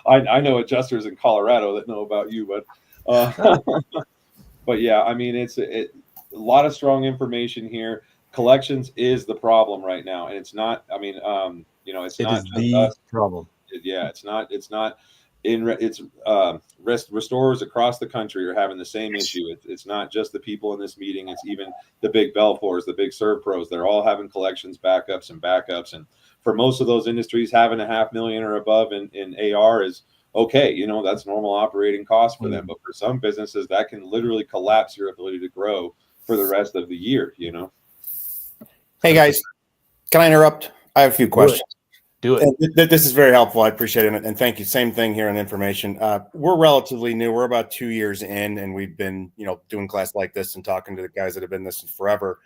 I know adjusters in Colorado that know about you, but but yeah, I mean, it's a lot of strong information here. Collections is the problem right now, and it's not. I mean, it's It not is just the us. problem. Yeah, it's not. Restorers across the country are having the same issue. It's not just the people in this meeting. It's even the big Belfours, the big serve pros. They're all having collections backups. And for most of those industries, having $500,000 or above in AR is okay. That's normal operating cost for them. But for some businesses, that can literally collapse your ability to grow for the rest of the year. Hey guys, can I interrupt? I have a few questions. Do it. This is very helpful. I appreciate it. And thank you. Same thing here on information. We're relatively new. We're about 2 years in, and we've been, doing class like this and talking to the guys that have been this forever.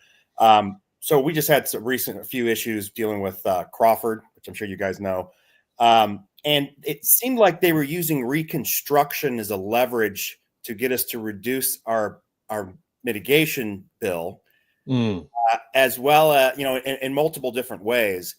So we just had a few issues dealing with Crawford, which I'm sure you guys know. And it seemed like they were using reconstruction as a leverage to get us to reduce our mitigation bill, as well as, in multiple different ways.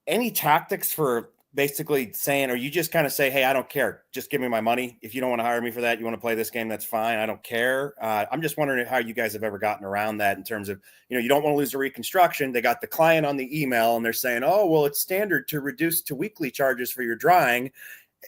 Any tactics for basically saying, or you just kind of say, hey, I don't care. Just give me my money. If you don't want to hire me for that, you want to play this game, that's fine. I don't care. I'm just wondering how you guys have ever gotten around that in terms of, you don't want to lose the reconstruction. They got the client on the email and they're saying, oh, well, it's standard to reduce to weekly charges for your drying.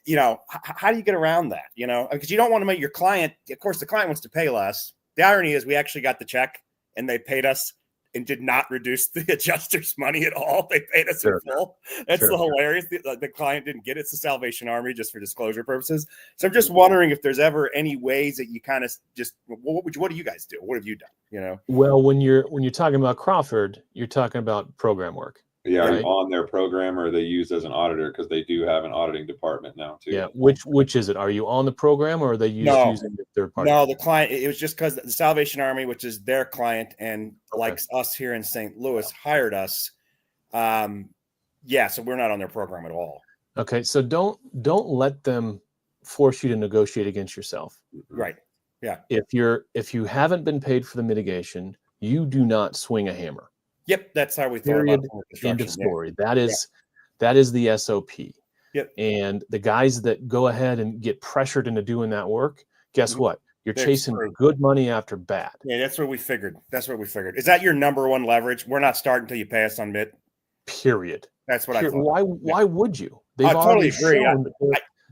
How do you get around that? Because you don't want to make your client, of course, the client wants to pay less. The irony is we actually got the check and they paid us and did not reduce the adjuster's money at all. They paid us in full. That's hilarious. The client didn't get it. It's the Salvation Army, just for disclosure purposes. So I'm just wondering if there's ever any ways that you kind of just, what do you guys do? What have you done? Well, when you're talking about Crawford, you're talking about program work. Yeah, are you Right. on their program, or are they used as an auditor? Because they do have an auditing department now too. Yeah. Which is it? Are you on the program, or are they No. using the third party? No, the client, it was just because the Salvation Army, which is their client and Okay. likes us here in St. Louis, hired us. Yeah, so we're not on their program at all. Okay. So don't let them force you to negotiate against yourself. Right. Yeah. If you haven't been paid for the mitigation, you do not swing a hammer. Yep. That's how we thought Period. about it. End of story. That is the SOP. Yep. And the guys that go ahead and get pressured into doing that work, guess what? You're They're chasing screwed. good money after bad. Yeah, that's what we figured. Is that your number one leverage? We're not starting until you pay us on MIT. Period. That's what I thought. Why would you? They've I totally already agree. shown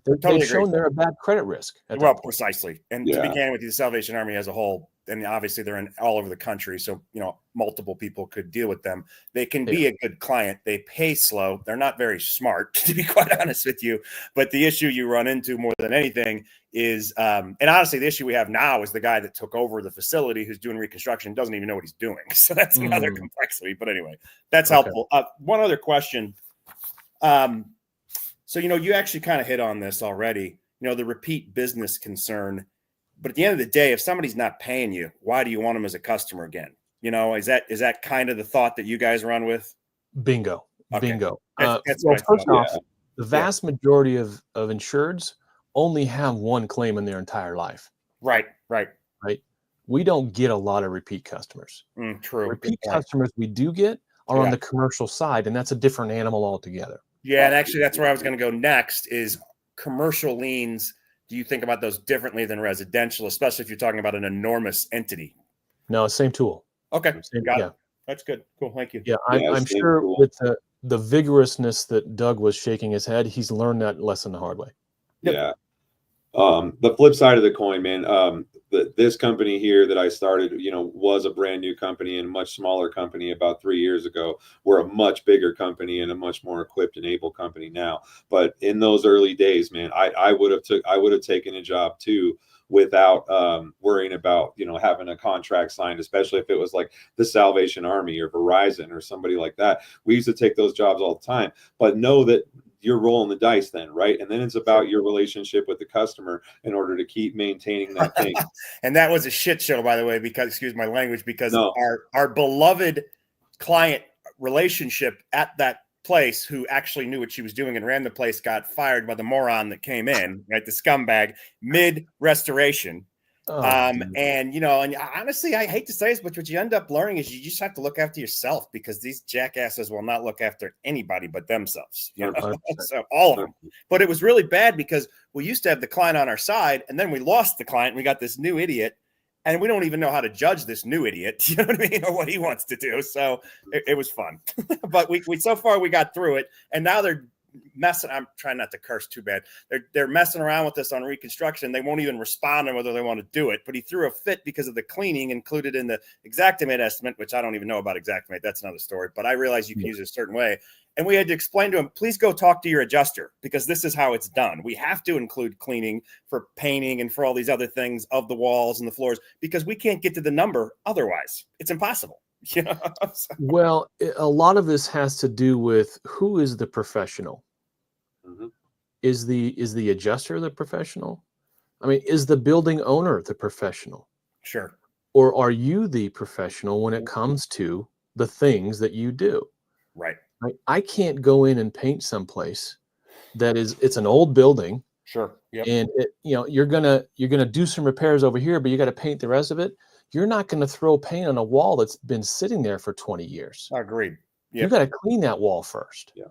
totally they've shown they're a bad credit risk. Well, precisely. And to Yeah. begin with, the Salvation Army as a whole, and obviously they're in all over the country, so multiple people could deal with them. They can be a good client. They pay slow. They're not very smart, to be quite honest with you. But the issue you run into more than anything is, and honestly, the issue we have now is the guy that took over the facility who's doing reconstruction doesn't even know what he's doing. So that's another complexity. But anyway, that's helpful. One other question. So, you actually kind of hit on this already, the repeat business concern. But at the end of the day, if somebody's not paying you, why do you want them as a customer again? Is that kind of the thought that you guys run with? Bingo. Okay. Bingo. That's well, what I first thought. off, the vast majority of insureds only have one claim in their entire life. Right. We don't get a lot of repeat customers. True. Repeat customers we do get are on the commercial side, and that's a different animal altogether. Yeah, and actually that's where I was going to go next is commercial liens. Do you think about those differently than residential, especially if you're talking about an enormous entity? No, same tool. Okay, got yeah. it. That's good. Cool, thank you. Yeah, I'm sure tool. with the vigorousness that Doug was shaking his head, he's learned that lesson the hard way. Yep. Yeah. The flip side of the coin, man, this company here that I started, was a brand new company and a much smaller company about 3 years ago. We're a much bigger company and a much more equipped and able company now. But in those early days, man, I would have taken a job too without worrying about, having a contract signed, especially if it was like the Salvation Army or Verizon or somebody like that. We used to take those jobs all the time, but know that you're rolling the dice then, right? And then it's about your relationship with the customer in order to keep maintaining that thing. And that was a shit show, by the way, because, excuse my language, because our beloved client relationship at that place who actually knew what she was doing and ran the place got fired by the moron that came in, right? The scumbag mid-restoration. And honestly, I hate to say this, but what you end up learning is you just have to look after yourself because these jackasses will not look after anybody but themselves. So all of them. But it was really bad because we used to have the client on our side, and then we lost the client. And we got this new idiot, and we don't even know how to judge this new idiot. You know what I mean, or what he wants to do. So it was fun, but we so far we got through it, and now they're messing. I'm trying not to curse too bad. They're messing around with us on reconstruction. They won't even respond on whether they want to do it. But he threw a fit because of the cleaning included in the Xactimate estimate, which I don't even know about Xactimate. That's another story. But I realized you can use it a certain way. And we had to explain to him, please go talk to your adjuster because this is how it's done. We have to include cleaning for painting and for all these other things of the walls and the floors because we can't get to the number otherwise. It's impossible. Well, a lot of this has to do with who is the professional. Mm-hmm. Is the adjuster the professional? I mean, is the building owner the professional? Sure. Or are you the professional when it comes to the things that you do? Right. I can't go in and paint someplace it's an old building. Sure. Yep. And you're gonna do some repairs over here, but you got to paint the rest of it. You're not going to throw paint on a wall that's been sitting there for 20 years. Agreed. Yep. You got to clean that wall first. Yeah,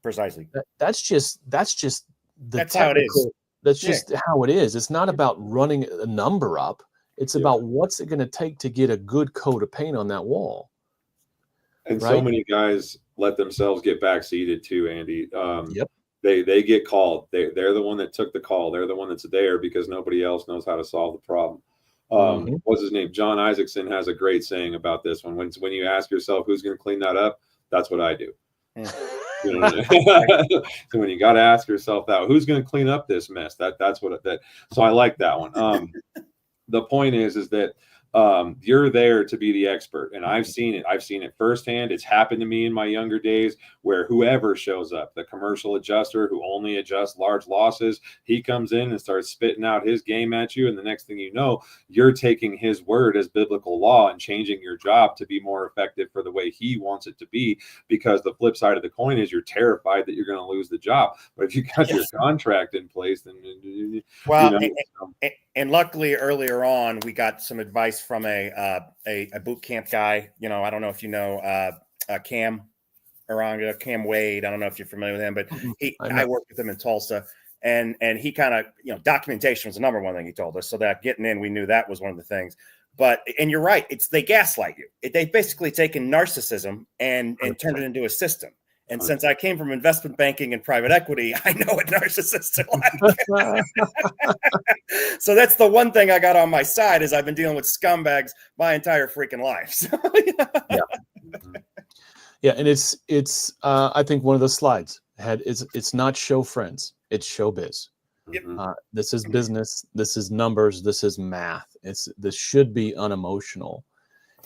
precisely. That's just that's how it is. That's just how it is. It's not about running a number up. It's about what's it going to take to get a good coat of paint on that wall. And so many guys let themselves get backseated too, Andy. Yep. They get called. They're the one that took the call. They're the one that's there because nobody else knows how to solve the problem. What's his name? John Isaacson has a great saying about this one. When you ask yourself who's going to clean that up, that's what I do. You know, so when you got to ask yourself that, who's going to clean up this mess? That's what that. So I like that one. The point is that you're there to be the expert. And I've seen it. I've seen it firsthand. It's happened to me in my younger days where whoever shows up, the commercial adjuster who only adjusts large losses, he comes in and starts spitting out his game at you. And the next thing you know, you're taking his word as biblical law and changing your job to be more effective for the way he wants it to be, because the flip side of the coin is you're terrified that you're going to lose the job. But if you got your contract in place, then well, and luckily earlier on we got some advice from a boot camp guy. You know, I don't know if you know Cam Aranga, Cam Wade. I don't know if you're familiar with him, but I worked with him in Tulsa, and he kind of, you know, documentation was the number one thing he told us. So that getting in, we knew that was one of the things. But, and you're right, they gaslight you. They've basically taken narcissism and turned it into a system. And since I came from investment banking and private equity, I know what narcissists are like. So that's the one thing I got on my side, is I've been dealing with scumbags my entire freaking life. So, Yeah, and it's I think one of the slides had it's not show friends, it's show biz. Yep. This is business, this is numbers, this is math. This should be unemotional.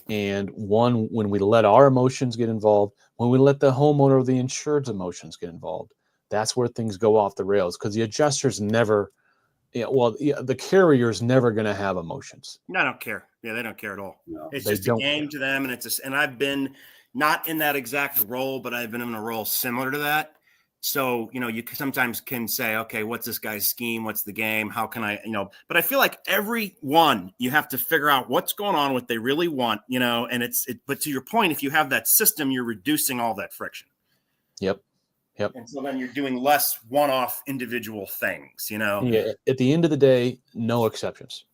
And when we let our emotions get involved, when we let the homeowner or the insured's emotions get involved, that's where things go off the rails, because the adjuster's never, the carrier's never going to have emotions. No, I don't care. Yeah, they don't care at all. No, it's just a game to them, and I've been not in that exact role, but I've been in a role similar to that. So, you know, you sometimes can say, okay, what's this guy's scheme? What's the game? How can I, but I feel like everyone, you have to figure out what's going on, what they really want, and but to your point, if you have that system, you're reducing all that friction. Yep. And so then you're doing less one-off individual things, Yeah. At the end of the day, no exceptions.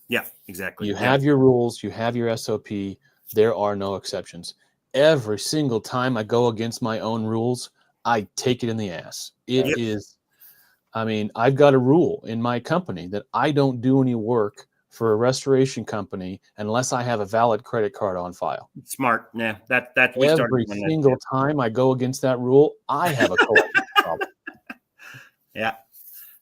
Yeah, exactly. You have your rules, you have your SOP. There are no exceptions. Every single time I go against my own rules, I take it in the ass. It is, I've got a rule in my company that I don't do any work for a restoration company unless I have a valid credit card on file. Smart. Yeah. That every single time I go against that rule, I have a collection problem. Yeah.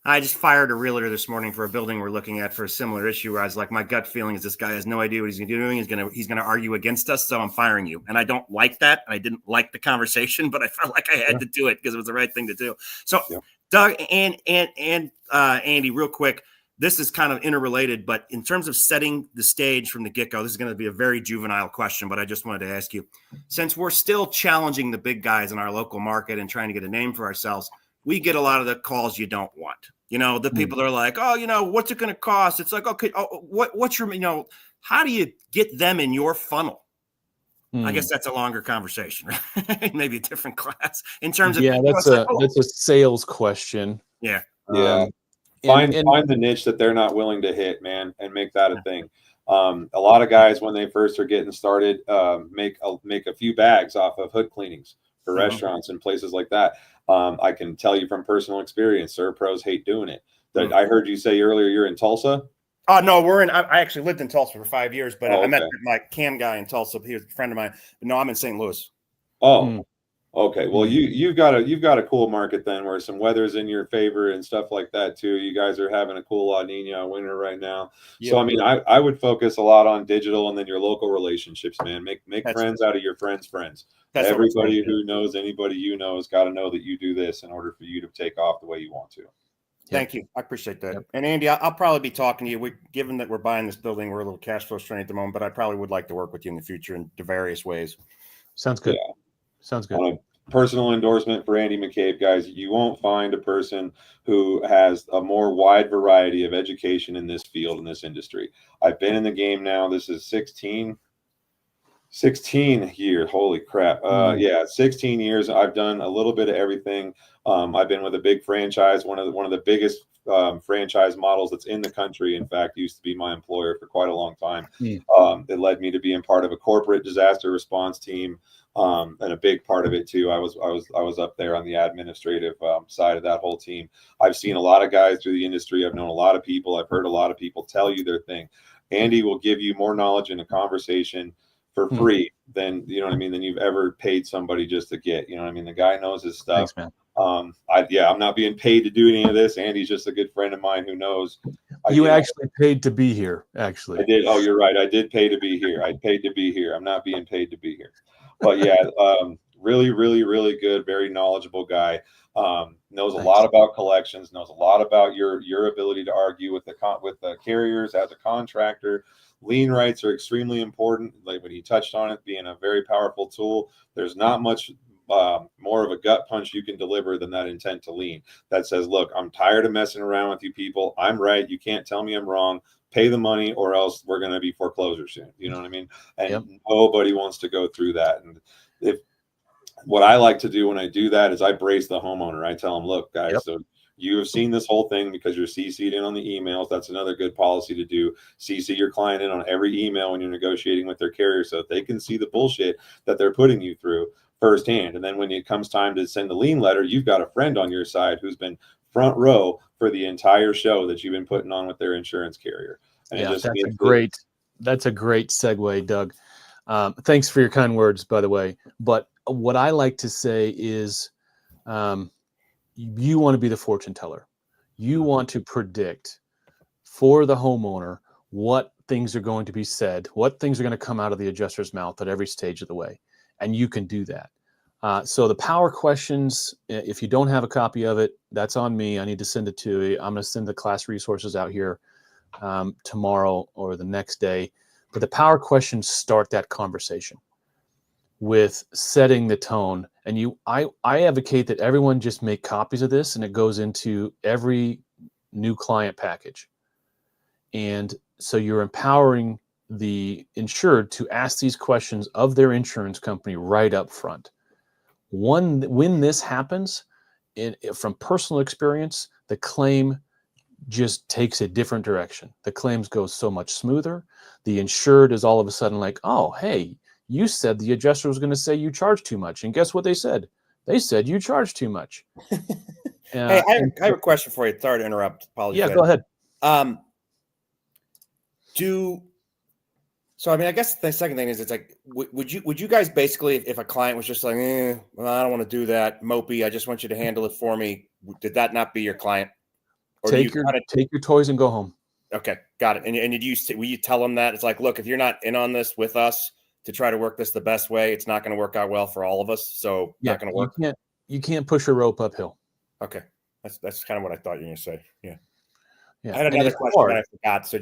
I just fired a realtor this morning for a building we're looking at for a similar issue, where I was like, my gut feeling is this guy has no idea what he's doing. He's gonna argue against us, so I'm firing you. And I don't like that. I didn't like the conversation, but I felt like I had to do it because it was the right thing to do. So, Doug and Andy, real quick, this is kind of interrelated, but in terms of setting the stage from the get-go, this is going to be a very juvenile question, but I just wanted to ask you, since we're still challenging the big guys in our local market and trying to get a name for ourselves, we get a lot of the calls you don't want. The people that are like, oh, what's it going to cost? It's like, okay, what's your, how do you get them in your funnel? I guess that's a longer conversation, right? Maybe a different class in terms of. Yeah, that's a sales question. Yeah. Yeah. Find the niche that they're not willing to hit, man, and make that a thing. A lot of guys, when they first are getting started, make a few bags off of hood cleanings for restaurants and places like that. I can tell you from personal experience, pros hate doing it. I heard you say earlier you're in Tulsa. Oh, no, I actually lived in Tulsa for 5 years, but I met my cam guy in Tulsa. He was a friend of mine. But no, I'm in St. Louis. Oh, okay. Well, you've got a cool market then, where some weather's in your favor and stuff like that too. You guys are having a cool La Nina winter right now. Yep. So I would focus a lot on digital, and then your local relationships, man. Make friends out of your friends' friends. Everybody who knows anybody has got to know that you do this in order for you to take off the way you want to. Thank you. I appreciate that. Yep. And Andy, I'll probably be talking to you. Given that we're buying this building, we're a little cash flow strained at the moment, but I probably would like to work with you in the future in various ways. Sounds good. Yeah. Sounds good. On a personal endorsement for Andy McCabe, guys, you won't find a person who has a more wide variety of education in this field, in this industry. I've been in the game now. This is 16 years. Holy crap. 16 years. I've done a little bit of everything. I've been with a big franchise, one of the biggest franchise models that's in the country. In fact, used to be my employer for quite a long time. It led me to being part of a corporate disaster response team. And a big part of it too, I was up there on the administrative side of that whole team. I've seen a lot of guys through the industry. I've known a lot of people. I've heard a lot of people tell you their thing. Andy will give you more knowledge in a conversation for free than than you've ever paid somebody just to get. The guy knows his stuff. Thanks, man. I'm not being paid to do any of this. Andy's just a good friend of mine who knows You actually paid to be here, actually. I did. Oh, you're right. I did pay to be here. I paid to be here. I'm not being paid to be here. But yeah, really, really, really good. Very knowledgeable guy. Knows a lot about collections. Knows a lot about your ability to argue with the carriers as a contractor. Lien rights are extremely important. Like when he touched on it, being a very powerful tool. There's not much more of a gut punch you can deliver than that intent to lien that says, look, I'm tired of messing around with you people. I'm right. You can't tell me I'm wrong. Pay the money or else we're going to be foreclosure soon. You know what I mean? And nobody wants to go through that. And if what I like to do when I do that is I brace the homeowner. I tell them, look, guys, so you have seen this whole thing because you're CC'd in on the emails. That's another good policy to do. CC your client in on every email when you're negotiating with their carrier so that they can see the bullshit that they're putting you through firsthand. And then when it comes time to send the lien letter, you've got a friend on your side who's been front row for the entire show that you've been putting on with their insurance carrier. And that's a great segue, Doug. Thanks for your kind words, by the way. But what I like to say is you want to be the fortune teller. You want to predict for the homeowner what things are going to be said, what things are going to come out of the adjuster's mouth at every stage of the way. And you can do that. So the power questions, if you don't have a copy of it, that's on me. I need to send it to you. I'm going to send the class resources out here tomorrow or the next day. But the power questions start that conversation with setting the tone. And I advocate that everyone just make copies of this and it goes into every new client package. And so you're empowering the insured to ask these questions of their insurance company right up front. When this happens, from personal experience, the claim just takes a different direction. The claims go so much smoother. The insured is all of a sudden like, oh, hey, you said the adjuster was going to say you charge too much. And guess what they said? They said you charge too much. Hey, I have a question for you. Sorry to interrupt. Apologies. Yeah, go ahead. So, I mean, I guess the second thing is it's like, would you guys basically, if a client was just like, well, I don't want to do that, mopey, I just want you to handle it for me, did that not be your client? Or take your toys and go home. Okay, got it. And will you tell them that? It's like, look, if you're not in on this with us to try to work this the best way, it's not going to work out well for all of us. So not going to work. You can't push a rope uphill. Okay. That's kind of what I thought you were going to say. Yeah. Yeah. I had another question that I forgot, so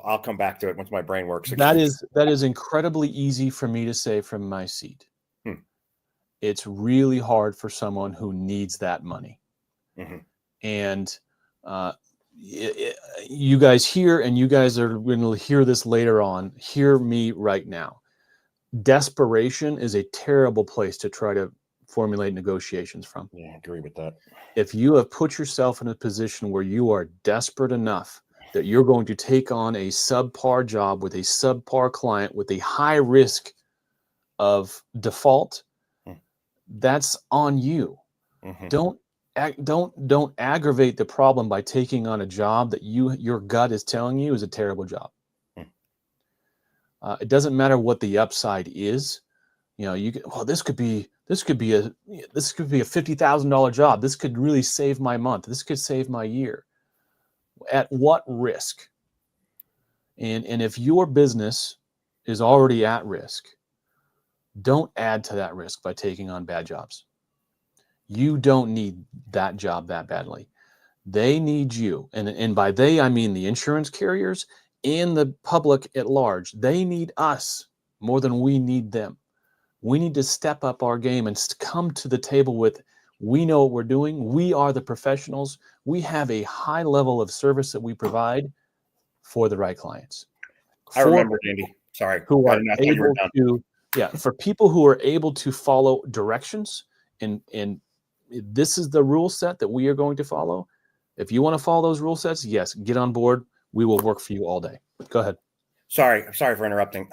I'll come back to it once my brain works again. That is incredibly easy for me to say from my seat. It's really hard for someone who needs that money. Mm-hmm. And you guys hear, and you guys are going to hear this later on, hear me right now. Desperation is a terrible place to try to formulate negotiations from. Yeah, I agree with that. If you have put yourself in a position where you are desperate enough that you're going to take on a subpar job with a subpar client with a high risk of default, that's on you. Mm-hmm. Don't aggravate the problem by taking on a job that your gut is telling you is a terrible job. It doesn't matter what the upside is. You know, this could be a $50,000 job. This could really save my month. This could save my year. At what risk? And if your business is already at risk, don't add to that risk by taking on bad jobs. You don't need that job that badly. They need you. And by they, I mean the insurance carriers and the public at large. They need us more than we need them. We need to step up our game and come to the table with, we know what we're doing. We are the professionals. We have a high level of service that we provide for the right clients. I remember, Andy. Sorry. Who are able to, for people who are able to follow directions, and this is the rule set that we are going to follow. If you want to follow those rule sets, yes, get on board. We will work for you all day. Go ahead. Sorry for interrupting.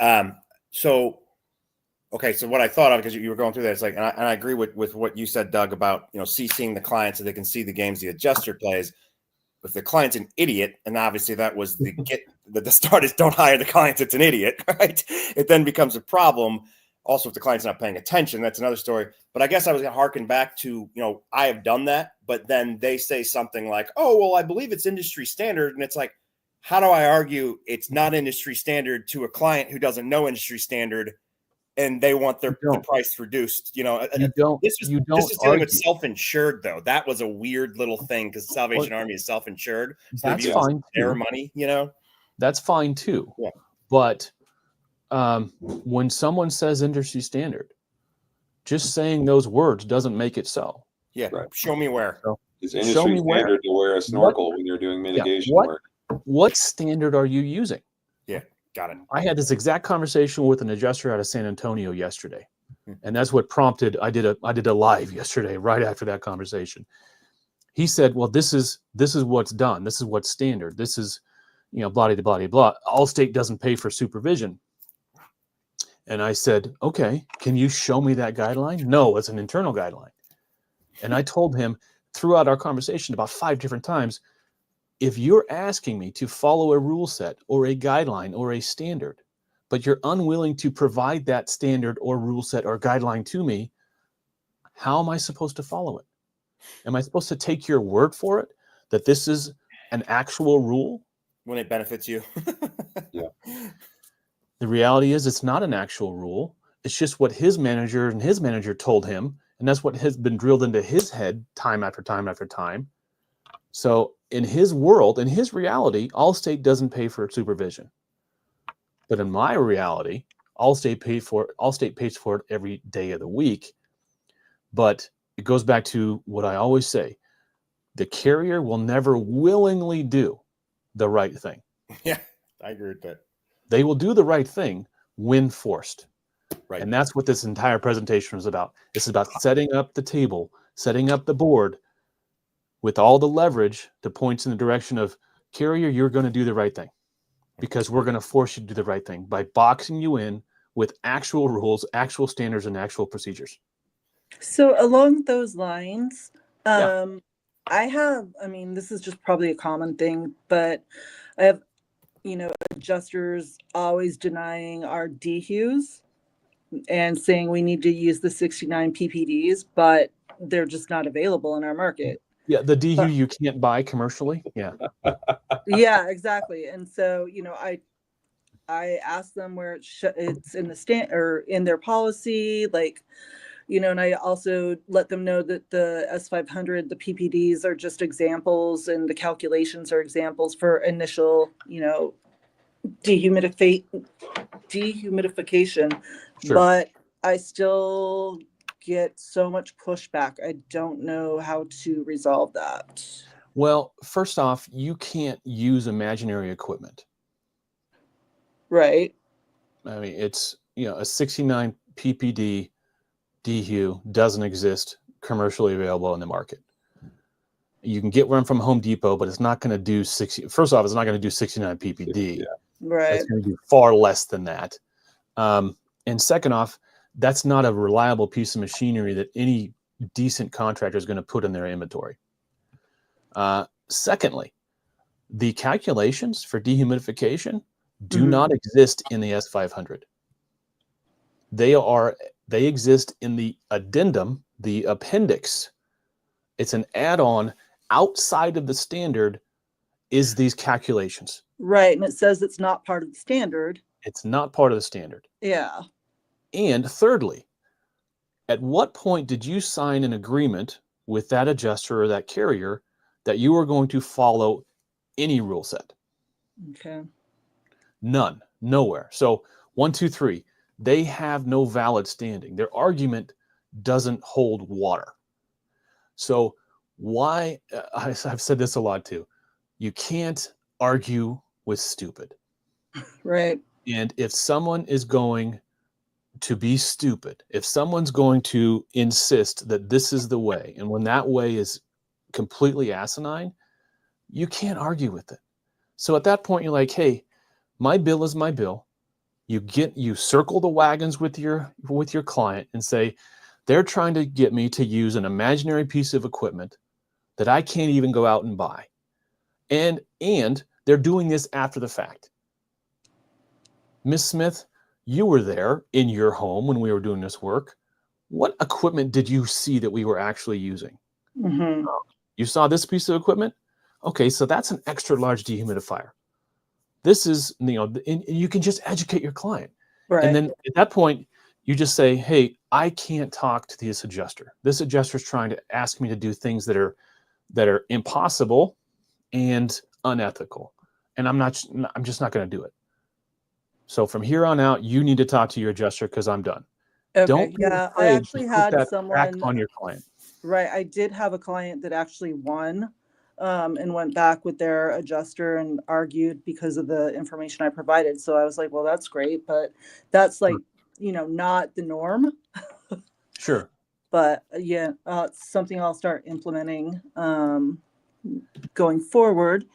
So what I thought of, because you were going through that, it's like, and I agree with what you said, Doug, about, CCing the client so they can see the games the adjuster plays. If the client's an idiot, and obviously that was the start is don't hire the client that's an idiot, right? It then becomes a problem. Also, if the client's not paying attention, that's another story. But I guess I was going to harken back to, I have done that, but then they say something like, oh, well, I believe it's industry standard. And it's like, how do I argue it's not industry standard to a client who doesn't know industry standard and they want the price reduced? You know, this is dealing with self-insured though. That was a weird little thing because Salvation Army is self-insured. So that's fine. Their money, you know, that's fine too. Yeah. But when someone says industry standard, just saying those words doesn't make it so. Yeah. Right. Show me where. So, it's industry standard to wear a snorkel when you're doing mitigation work. What standard are you using? Yeah, got it. I had this exact conversation with an adjuster out of San Antonio yesterday, and that's what prompted I did a live yesterday right after that conversation. He said, "Well, this is what's done. This is what's standard. This is, you know, blah blah blah blah. Allstate doesn't pay for supervision." And I said, "Okay, can you show me that guideline?" No, it's an internal guideline. And I told him throughout our conversation about 5 different times, if you're asking me to follow a rule set or a guideline or a standard, but you're unwilling to provide that standard or rule set or guideline to me, how am I supposed to follow it? Am I supposed to take your word for it that this is an actual rule? When it benefits you. Yeah. The reality is it's not an actual rule. It's just what his manager and his manager told him. And that's what has been drilled into his head time after time after time. So in his world, in his reality, Allstate doesn't pay for supervision. But in my reality, Allstate pays for it every day of the week. But it goes back to what I always say. The carrier will never willingly do the right thing. Yeah, I agree with that. They will do the right thing when forced. Right. And that's what this entire presentation was about. It's about setting up the table, setting up the board with all the leverage that points in the direction of, carrier, you're going to do the right thing because we're going to force you to do the right thing by boxing you in with actual rules, actual standards, and actual procedures. So along those lines, this is just probably a common thing, but I have, adjusters always denying our DHUs and saying we need to use the 69 PPDs, but they're just not available in our market. Yeah, the DHU you can't buy commercially. Yeah. Yeah, exactly. And so, I asked them where it's in the stand or in their policy, and I also let them know that the S500, the PPDs are just examples and the calculations are examples for initial, dehumidification. Sure. But I still get so much pushback. I don't know how to resolve that. Well, first off, you can't use imaginary equipment. Right. I mean, it's, a 69 PPD DHU doesn't exist commercially available in the market. You can get one from Home Depot, but it's not going to do 60. First off, it's not going to do 69 PPD. Yeah. Right. It's going to do far less than that. And second off, that's not a reliable piece of machinery that any decent contractor is going to put in their inventory. Secondly, the calculations for dehumidification do not exist in the S500. They exist in the addendum, the appendix. It's an add-on outside of the standard is these calculations. Right. And it says it's not part of the standard. It's not part of the standard. Yeah. And thirdly, at what point did you sign an agreement with that adjuster or that carrier that you are going to follow any rule set? Okay. None. Nowhere. So 1, 2, 3, they have no valid standing. Their argument doesn't hold water. So why, I've said this a lot too, you can't argue with stupid. Right. And if someone is going to be stupid, if someone's going to insist that this is the way, and when that way is completely asinine, you can't argue with it. So at that point, you're like, hey, my bill is my bill. You circle the wagons with your client and say, they're trying to get me to use an imaginary piece of equipment that I can't even go out and buy. And they're doing this after the fact. Miss Smith, you were there in your home when we were doing this work. What equipment did you see that we were actually using? Mm-hmm. You saw this piece of equipment? Okay, so that's an extra large dehumidifier. this is, and you can just educate your client. Right. And then at that point, you just say, hey, I can't talk to this adjuster. This adjuster is trying to ask me to do things that are impossible and unethical. And I'm just not going to do it. So from here on out, you need to talk to your adjuster because I'm done. Okay. Don't be Yeah, I afraid actually to put had that back someone, on your client. right. I did have a client that actually won, and went back with their adjuster and argued because of the information I provided. So I was like, well, that's great, but that's like, not the norm. Sure. But yeah, it's something I'll start implementing going forward.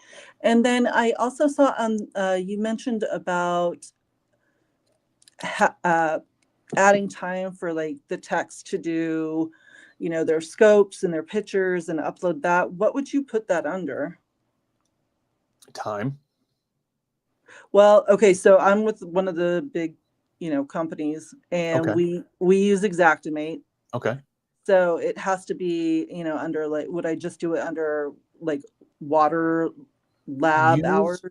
And then I also saw you mentioned about adding time for like the text to do, their scopes and their pictures and upload that. What would you put that under? Time. Well, okay, so I'm with one of the big, companies, and Okay. we use Xactimate. Okay. So it has to be, under like, would I just do it under like water lab hours?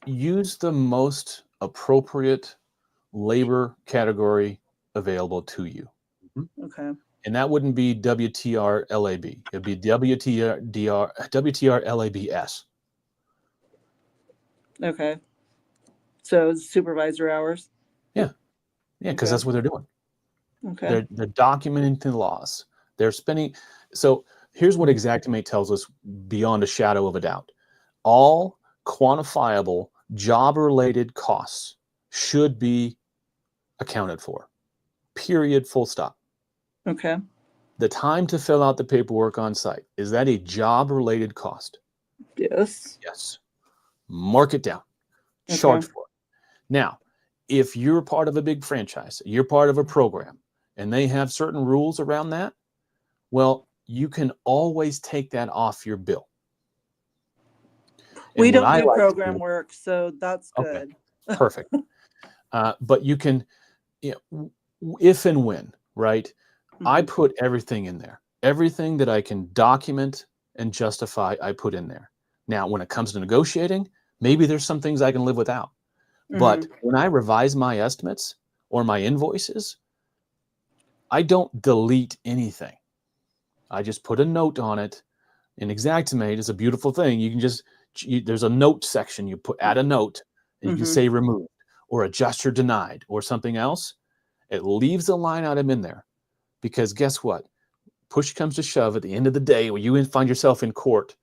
Use the most appropriate labor category available to you. Okay. And that wouldn't be WTR LAB. It'd be WTR LABS. Okay. So supervisor hours. Yeah, because Okay. that's what they're doing. Okay. They're documenting the laws. They're spending. So here's what Xactimate tells us beyond a shadow of a doubt. All quantifiable job-related costs should be accounted for. Period. Full stop. Okay. The time to fill out the paperwork on site, is that a job-related cost? Yes. Yes. Mark it down. Okay. Charge for it. Now, if you're part of a big franchise, you're part of a program, and they have certain rules around that, well, you can always take that off your bill. We And what don't I do like to program do- work, so that's Okay, good. perfect. But you can, if and when, right? I Mhm. put everything in there. Everything that I can document and justify, I put in there. Now, when it comes to negotiating, maybe there's some things I can live without. But when I revise my estimates or my invoices, I don't delete anything. I just put a note on it. And Xactimate is a beautiful thing. You can just, there's a note section. You add a note and you can say removed or adjuster denied or something else. It leaves a line item in there because guess what? Push comes to shove at the end of the day when you find yourself in court.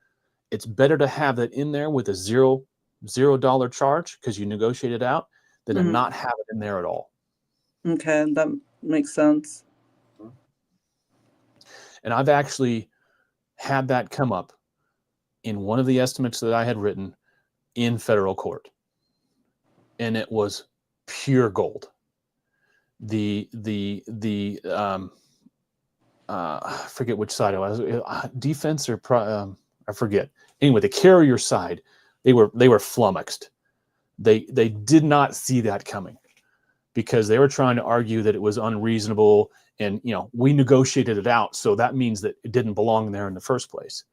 It's better to have that in there with a $0 charge because you negotiated out than to not have it in there at all. Okay, that makes sense. And I've actually had that come up in one of the estimates that I had written in federal court. And it was pure gold. I forget which side it was, defense or I forget. Anyway, the carrier side, they were flummoxed. They did not see that coming because they were trying to argue that it was unreasonable and we negotiated it out, so that means that it didn't belong there in the first place.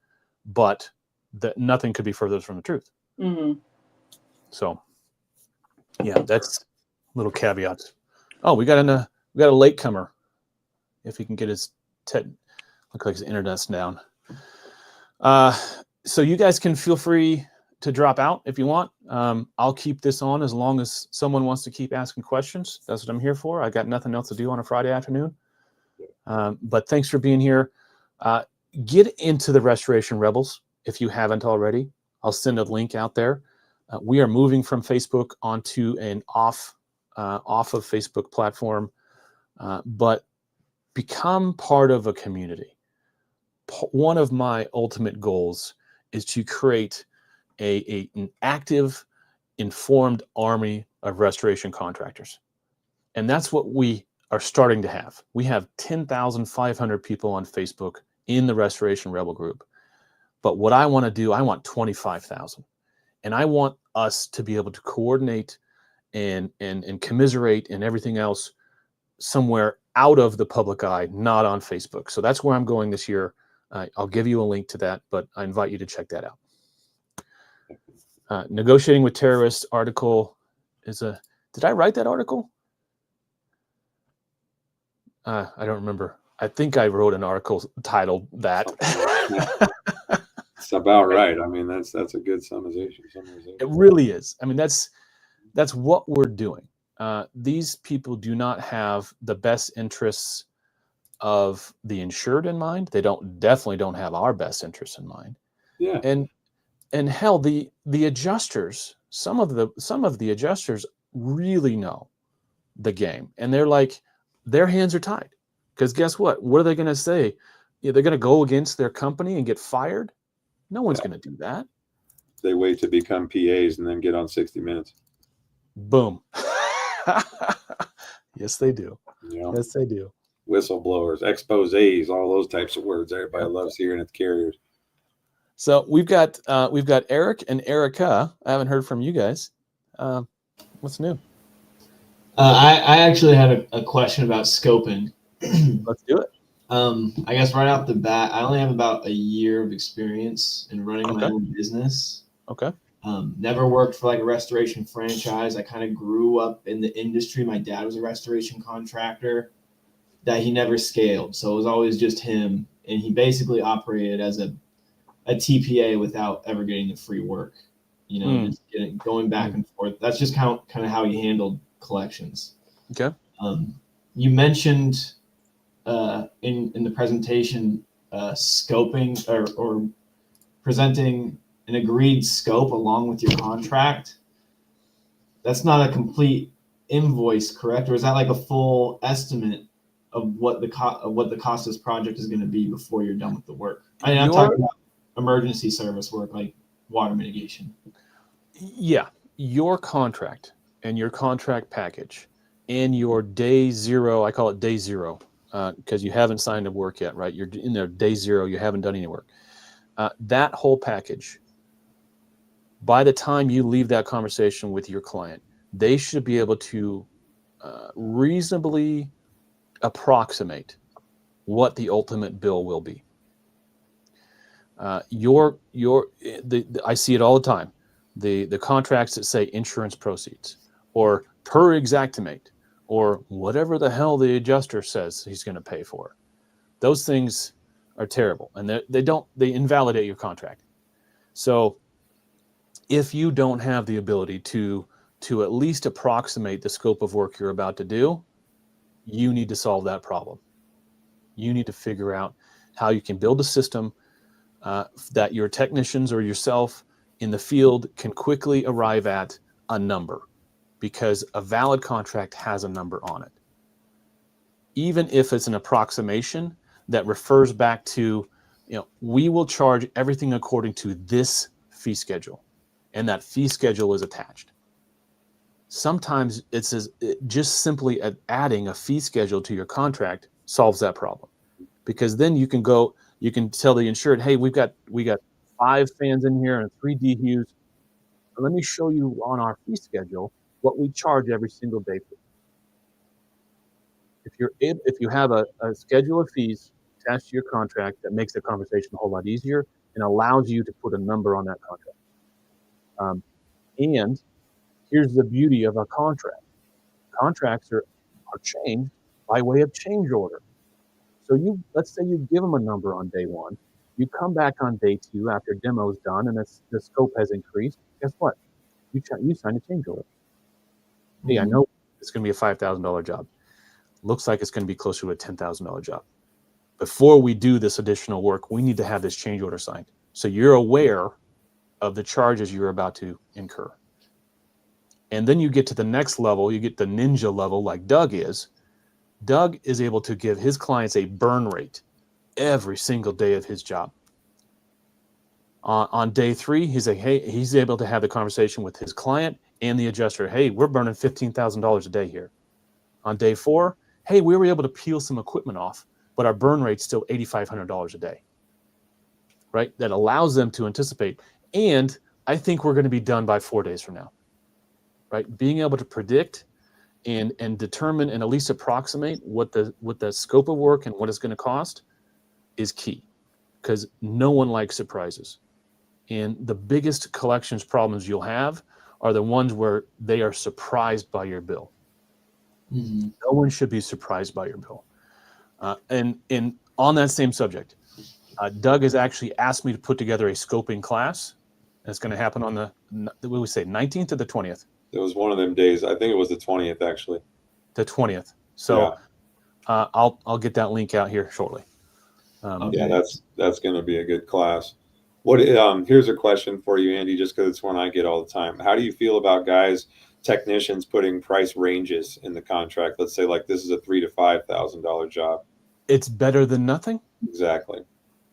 But that nothing could be further from the truth. So yeah, that's little caveats. Oh, we got a latecomer. If he can get his look like his internet's down. So you guys can feel free to drop out if you want. I'll keep this on as long as someone wants to keep asking questions. That's what I'm here for. I got nothing else to do on a Friday afternoon. But thanks for being here. Get into the Restoration Rebels if you haven't already. I'll send a link out there. We are moving from Facebook onto an off of Facebook platform, but become part of a community. One of my ultimate goals is to create an active, informed army of restoration contractors. And that's what we are starting to have. We have 10,500 people on Facebook in the Restoration Rebel group. But what I want to do, I want 25,000. And I want us to be able to coordinate and commiserate and everything else somewhere out of the public eye, not on Facebook. So that's where I'm going this year. I'll give you a link to that, but I invite you to check that out. Negotiating with terrorists article is a. Did I write that article? I don't remember. I think I wrote an article titled that. It's about right. I mean, that's a good summarization. It really is. I mean, that's what we're doing. These people do not have the best interests of the insured in mind. They definitely don't have our best interests in mind. Yeah. And hell, the adjusters, some of the adjusters really know the game, and they're like, their hands are tied, because guess what? What are they going to say? They're going to go against their company and get fired? No one's going to do that. They wait to become PAs and then get on 60 Minutes. Boom. Yes, they do. You know? Yes, they do. Whistleblowers, exposés, all those types of words everybody loves hearing at the carriers. So we've got Eric and Erica. I haven't heard from you guys. What's new? I actually had a question about scoping. Let's do it. I guess right off the bat, I only have about a year of experience in running my own business. Okay. Never worked for like a restoration franchise. I kind of grew up in the industry. My dad was a restoration contractor that he never scaled. So it was always just him. And he basically operated as a TPA without ever getting the free work, just going back and forth. That's just kind of how he handled collections. Okay. You mentioned in the presentation scoping or presenting an agreed scope along with your contract. That's not a complete invoice, correct? Or is that like a full estimate of what the cost of this project is going to be before you're done with the work? I'm talking about emergency service work like water mitigation. Yeah, your contract and your contract package and your day zero, I call it day zero, because you haven't signed up work yet, right? You're in there day zero, you haven't done any work. That whole package, by the time you leave that conversation with your client, they should be able to reasonably approximate what the ultimate bill will be. I see it all the time. The contracts that say insurance proceeds or per exactimate or whatever the hell the adjuster says he's going to pay for. Those things are terrible, and they invalidate your contract. So if you don't have the ability to at least approximate the scope of work you're about to do, you need to solve that problem. You need to figure out how you can build a system that your technicians or yourself in the field can quickly arrive at a number, because a valid contract has a number on it. Even if it's an approximation that refers back to, we will charge everything according to this fee schedule, and that fee schedule is attached. Sometimes just simply adding a fee schedule to your contract solves that problem, because then you can tell the insured, hey, we got 5 fans in here and 3 DHUs. Let me show you on our fee schedule what we charge every single day. If you have a schedule of fees attached to your contract, that makes the conversation a whole lot easier and allows you to put a number on that contract. And here's the beauty of a contract. Contracts are changed by way of change order. So let's say you give them a number on day 1. You come back on day 2 after demo's done and the scope has increased. Guess what? You signed a change order. Hey, I know it's going to be a $5,000 job. Looks like it's going to be closer to a $10,000 job. Before we do this additional work, we need to have this change order signed, so you're aware of the charges you're about to incur. And then you get to the next level, you get the ninja level like Doug is. Doug is able to give his clients a burn rate every single day of his job. On day 3, he's able to have the conversation with his client and the adjuster. Hey, we're burning $15,000 a day here. On day 4, hey, we were able to peel some equipment off, but our burn rate's still $8,500 a day. Right? That allows them to anticipate. And I think we're going to be done by 4 days from now. Right? Being able to predict and determine and at least approximate what the scope of work and what it's going to cost is key, because no one likes surprises. And the biggest collections problems you'll have are the ones where they are surprised by your bill. Mhm. No one should be surprised by your bill. And on that same subject, Doug has actually asked me to put together a scoping class. And it's going to happen on the, what would we say, 19th or the 20th? It was one of them days. I think it was the 20th, actually. The 20th. So I'll get that link out here shortly. Yeah, that's going to be a good class. What here's a question for you, Andy, just because it's one I get all the time. How do you feel about guys, technicians putting price ranges in the contract? Let's say like this is a $3,000 to $5,000 job. It's better than nothing. Exactly.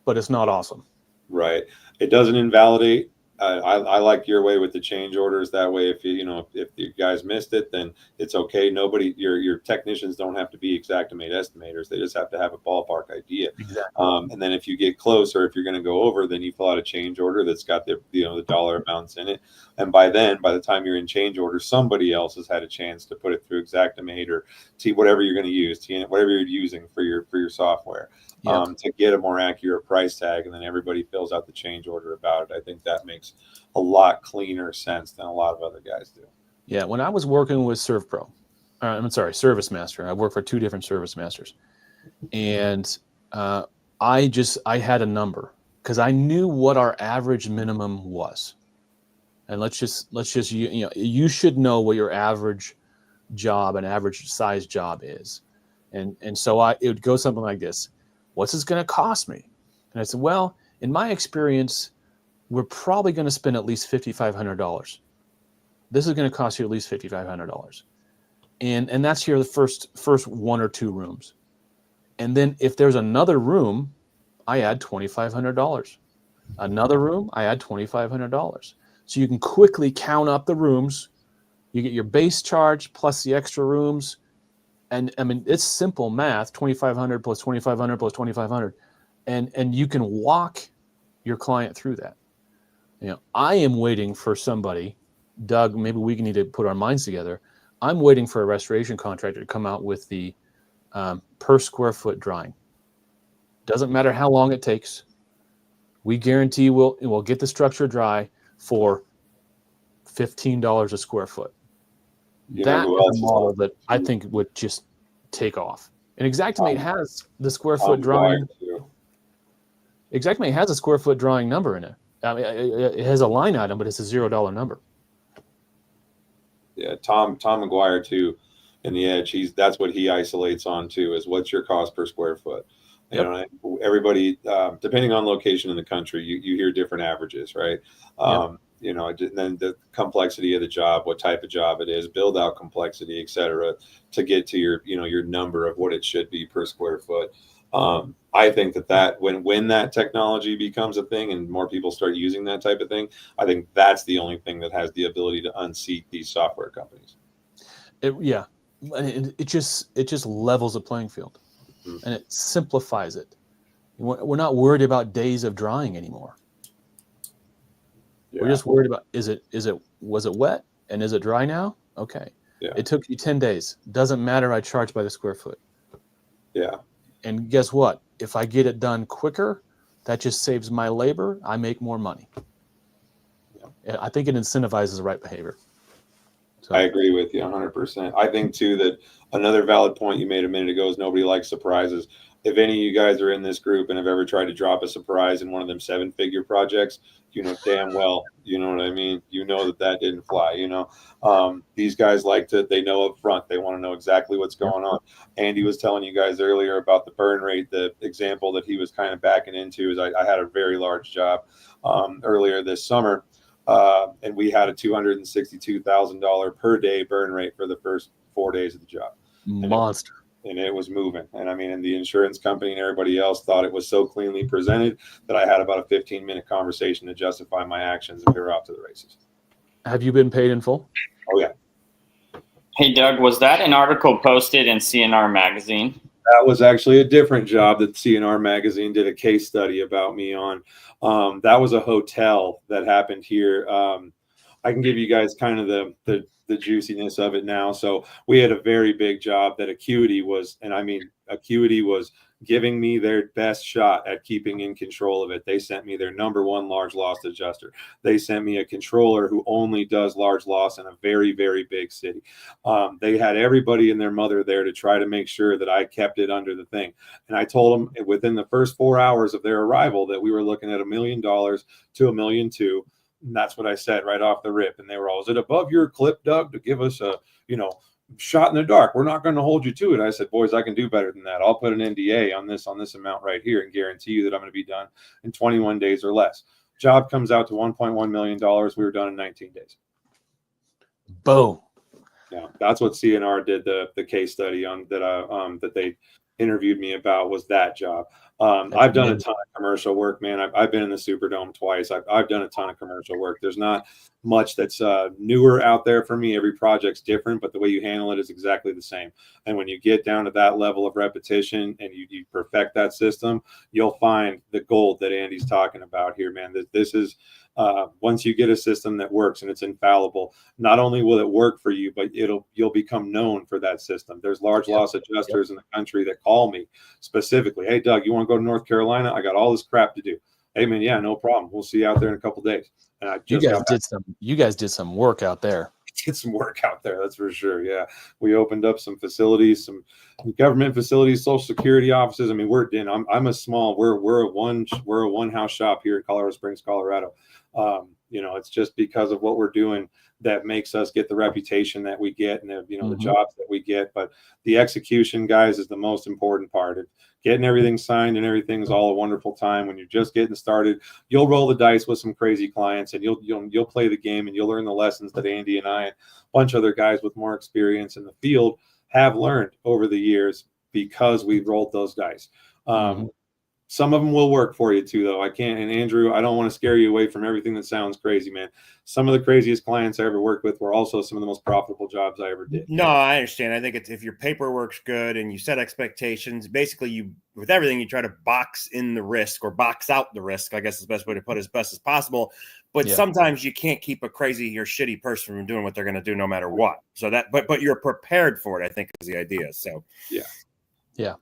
But it's not awesome. Right. It doesn't invalidate. I like your way with the change orders. That way, if you guys missed it, then it's okay. Your technicians don't have to be exactimate estimators. They just have to have a ballpark idea. Exactly. And then if you get close, or if you're going to go over, then you fill out a change order that's got the dollar amounts in it. And by the time you're in change order, somebody else has had a chance to put it through Xactimate or whatever you're going to use, whatever you're using for your software. Yep. To get a more accurate price tag, and then everybody fills out the change order about it. I think that makes a lot cleaner sense than a lot of other guys do. Yeah, when I was working with ServPro, Service Master, I worked for 2 different Service Masters, and I had a number because I knew what our average minimum was, and let's just you should know what your average job, an average size job is, and so it would go something like this. What's this going to cost me? And I said, well, in my experience, we're probably going to spend at least $5,500. This is going to cost you at least $5,500. And that's here the first 1 or 2 rooms. And then if there's another room, I add $2,500. Another room, I add $2,500. So you can quickly count up the rooms. You get your base charge plus the extra rooms. And I mean, it's simple math, 2,500 plus 2,500 plus 2,500. And you can walk your client through that. I am waiting for somebody, Doug, maybe we need to put our minds together. I'm waiting for a restoration contractor to come out with the per square foot drawing. Doesn't matter how long it takes. We guarantee we'll get the structure dry for $15 a square foot. That is a model that I think would just take off. And Xactimate has the square foot drawing. Xactimate has a square foot drawing number in it. I mean, it has a line item, but it's a $0 number. Yeah, Tom McGuire too, in the Edge. That's what he isolates on too, is what's your cost per square foot. Yep. Everybody, depending on location in the country, you hear different averages, right? Yep. And then the complexity of the job, what type of job it is, build out complexity, et cetera, to get to your number of what it should be per square foot. I think that when that technology becomes a thing and more people start using that type of thing, I think that's the only thing that has the ability to unseat these software companies. It just levels the playing field, and it simplifies it. We're not worried about days of drying anymore. Yeah. We're just worried about was it wet and is it dry now? Okay. Yeah. It took you 10 days. Doesn't matter. I charge by the square foot. Yeah. And guess what? If I get it done quicker, that just saves my labor. I make more money. Yeah. I think it incentivizes the right behavior. So. I agree with you 100%. I think too that another valid point you made a minute ago is nobody likes surprises. If any of you guys are in this group and have ever tried to drop a surprise in one of them 7-figure projects, you know damn well, you know what I mean? You know that didn't fly, These guys they know up front. They want to know exactly what's going on. Andy was telling you guys earlier about the burn rate. The example that he was kind of backing into is I had a very large job earlier this summer, and we had a $262,000 per day burn rate for the first 4 days of the job. Monster. And it was moving. And the insurance company and everybody else thought it was so cleanly presented that I had about a 15-minute conversation to justify my actions, and we were off to the races. Have you been paid in full? Oh, yeah. Hey, Doug, was that an article posted in CNR Magazine? That was actually a different job that CNR Magazine did a case study about me on. That was a hotel that happened here. I can give you guys kind of the juiciness of it now. So we had a very big job that Acuity was, and I mean, Acuity was giving me their best shot at keeping in control of it. They sent me their #1 large loss adjuster. They sent me a controller who only does large loss in a very, very big city. They had everybody and their mother there to try to make sure that I kept it under the thing. And I told them within the first 4 hours of their arrival that we were looking at $1 million to $1.2 million. And that's what I said right off the rip. And they were all, is it above your clip, Doug, to give us a, shot in the dark? We're not going to hold you to it. I said, boys, I can do better than that. I'll put an NDA on this amount right here and guarantee you that I'm going to be done in 21 days or less. Job comes out to $1.1 million. We were done in 19 days. Boom. Yeah, that's what CNR did the case study on that they interviewed me about, was that job. I've done a ton of commercial work, man. I've been in the Superdome twice. I've done a ton of commercial work. There's not much that's newer out there for me. Every project's different, but the way you handle it is exactly the same. And when you get down to that level of repetition and you perfect that system, you'll find the gold that Andy's talking about here, man. This is once you get a system that works and it's infallible, not only will it work for you, but you'll become known for that system. There's large loss adjusters in the country that call me specifically. Hey, Doug, you want to go to North Carolina? I got all this crap to do. Hey, man, yeah, no problem. We'll see you out there in a couple of days. And you guys did some work out there. Did some work out there, that's for sure. Yeah, we opened up some facilities, some government facilities, Social Security offices. I mean, I'm a small. We're a one house shop here in Colorado Springs, Colorado. It's just because of what we're doing that makes us get the reputation that we get, and the jobs that we get. But the execution, guys, is the most important part. Getting everything signed and everything is all a wonderful time. When you're just getting started, you'll roll the dice with some crazy clients, and you'll play the game, and you'll learn the lessons that Andy and I and a bunch of other guys with more experience in the field have learned over the years because we rolled those dice. Some of them will work for you too, though. And Andrew, I don't want to scare you away from everything that sounds crazy, man. Some of the craziest clients I ever worked with were also some of the most profitable jobs I ever did. No, I understand. I think if your paperwork's good and you set expectations, basically with everything, you try to box in the risk or box out the risk, I guess is the best way to put it, as best as possible. But sometimes you can't keep a crazy or shitty person from doing what they're going to do no matter what. So but you're prepared for it, I think, is the idea. So, Yeah.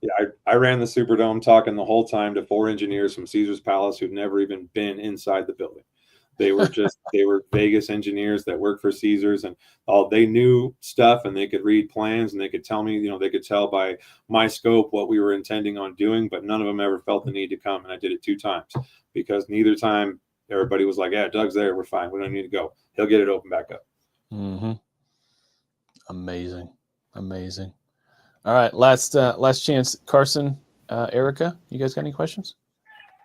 I ran the Superdome talking the whole time to 4 engineers from Caesar's Palace who'd never even been inside the building. They were they were Vegas engineers that worked for Caesar's, and they knew stuff, and they could read plans, and they could tell me, they could tell by my scope what we were intending on doing, but none of them ever felt the need to come. And I did it 2 times because neither time everybody was like, yeah, Doug's there. We're fine. We don't need to go. He'll get it open back up. Amazing. All right, last chance, Carson, Erica, you guys got any questions?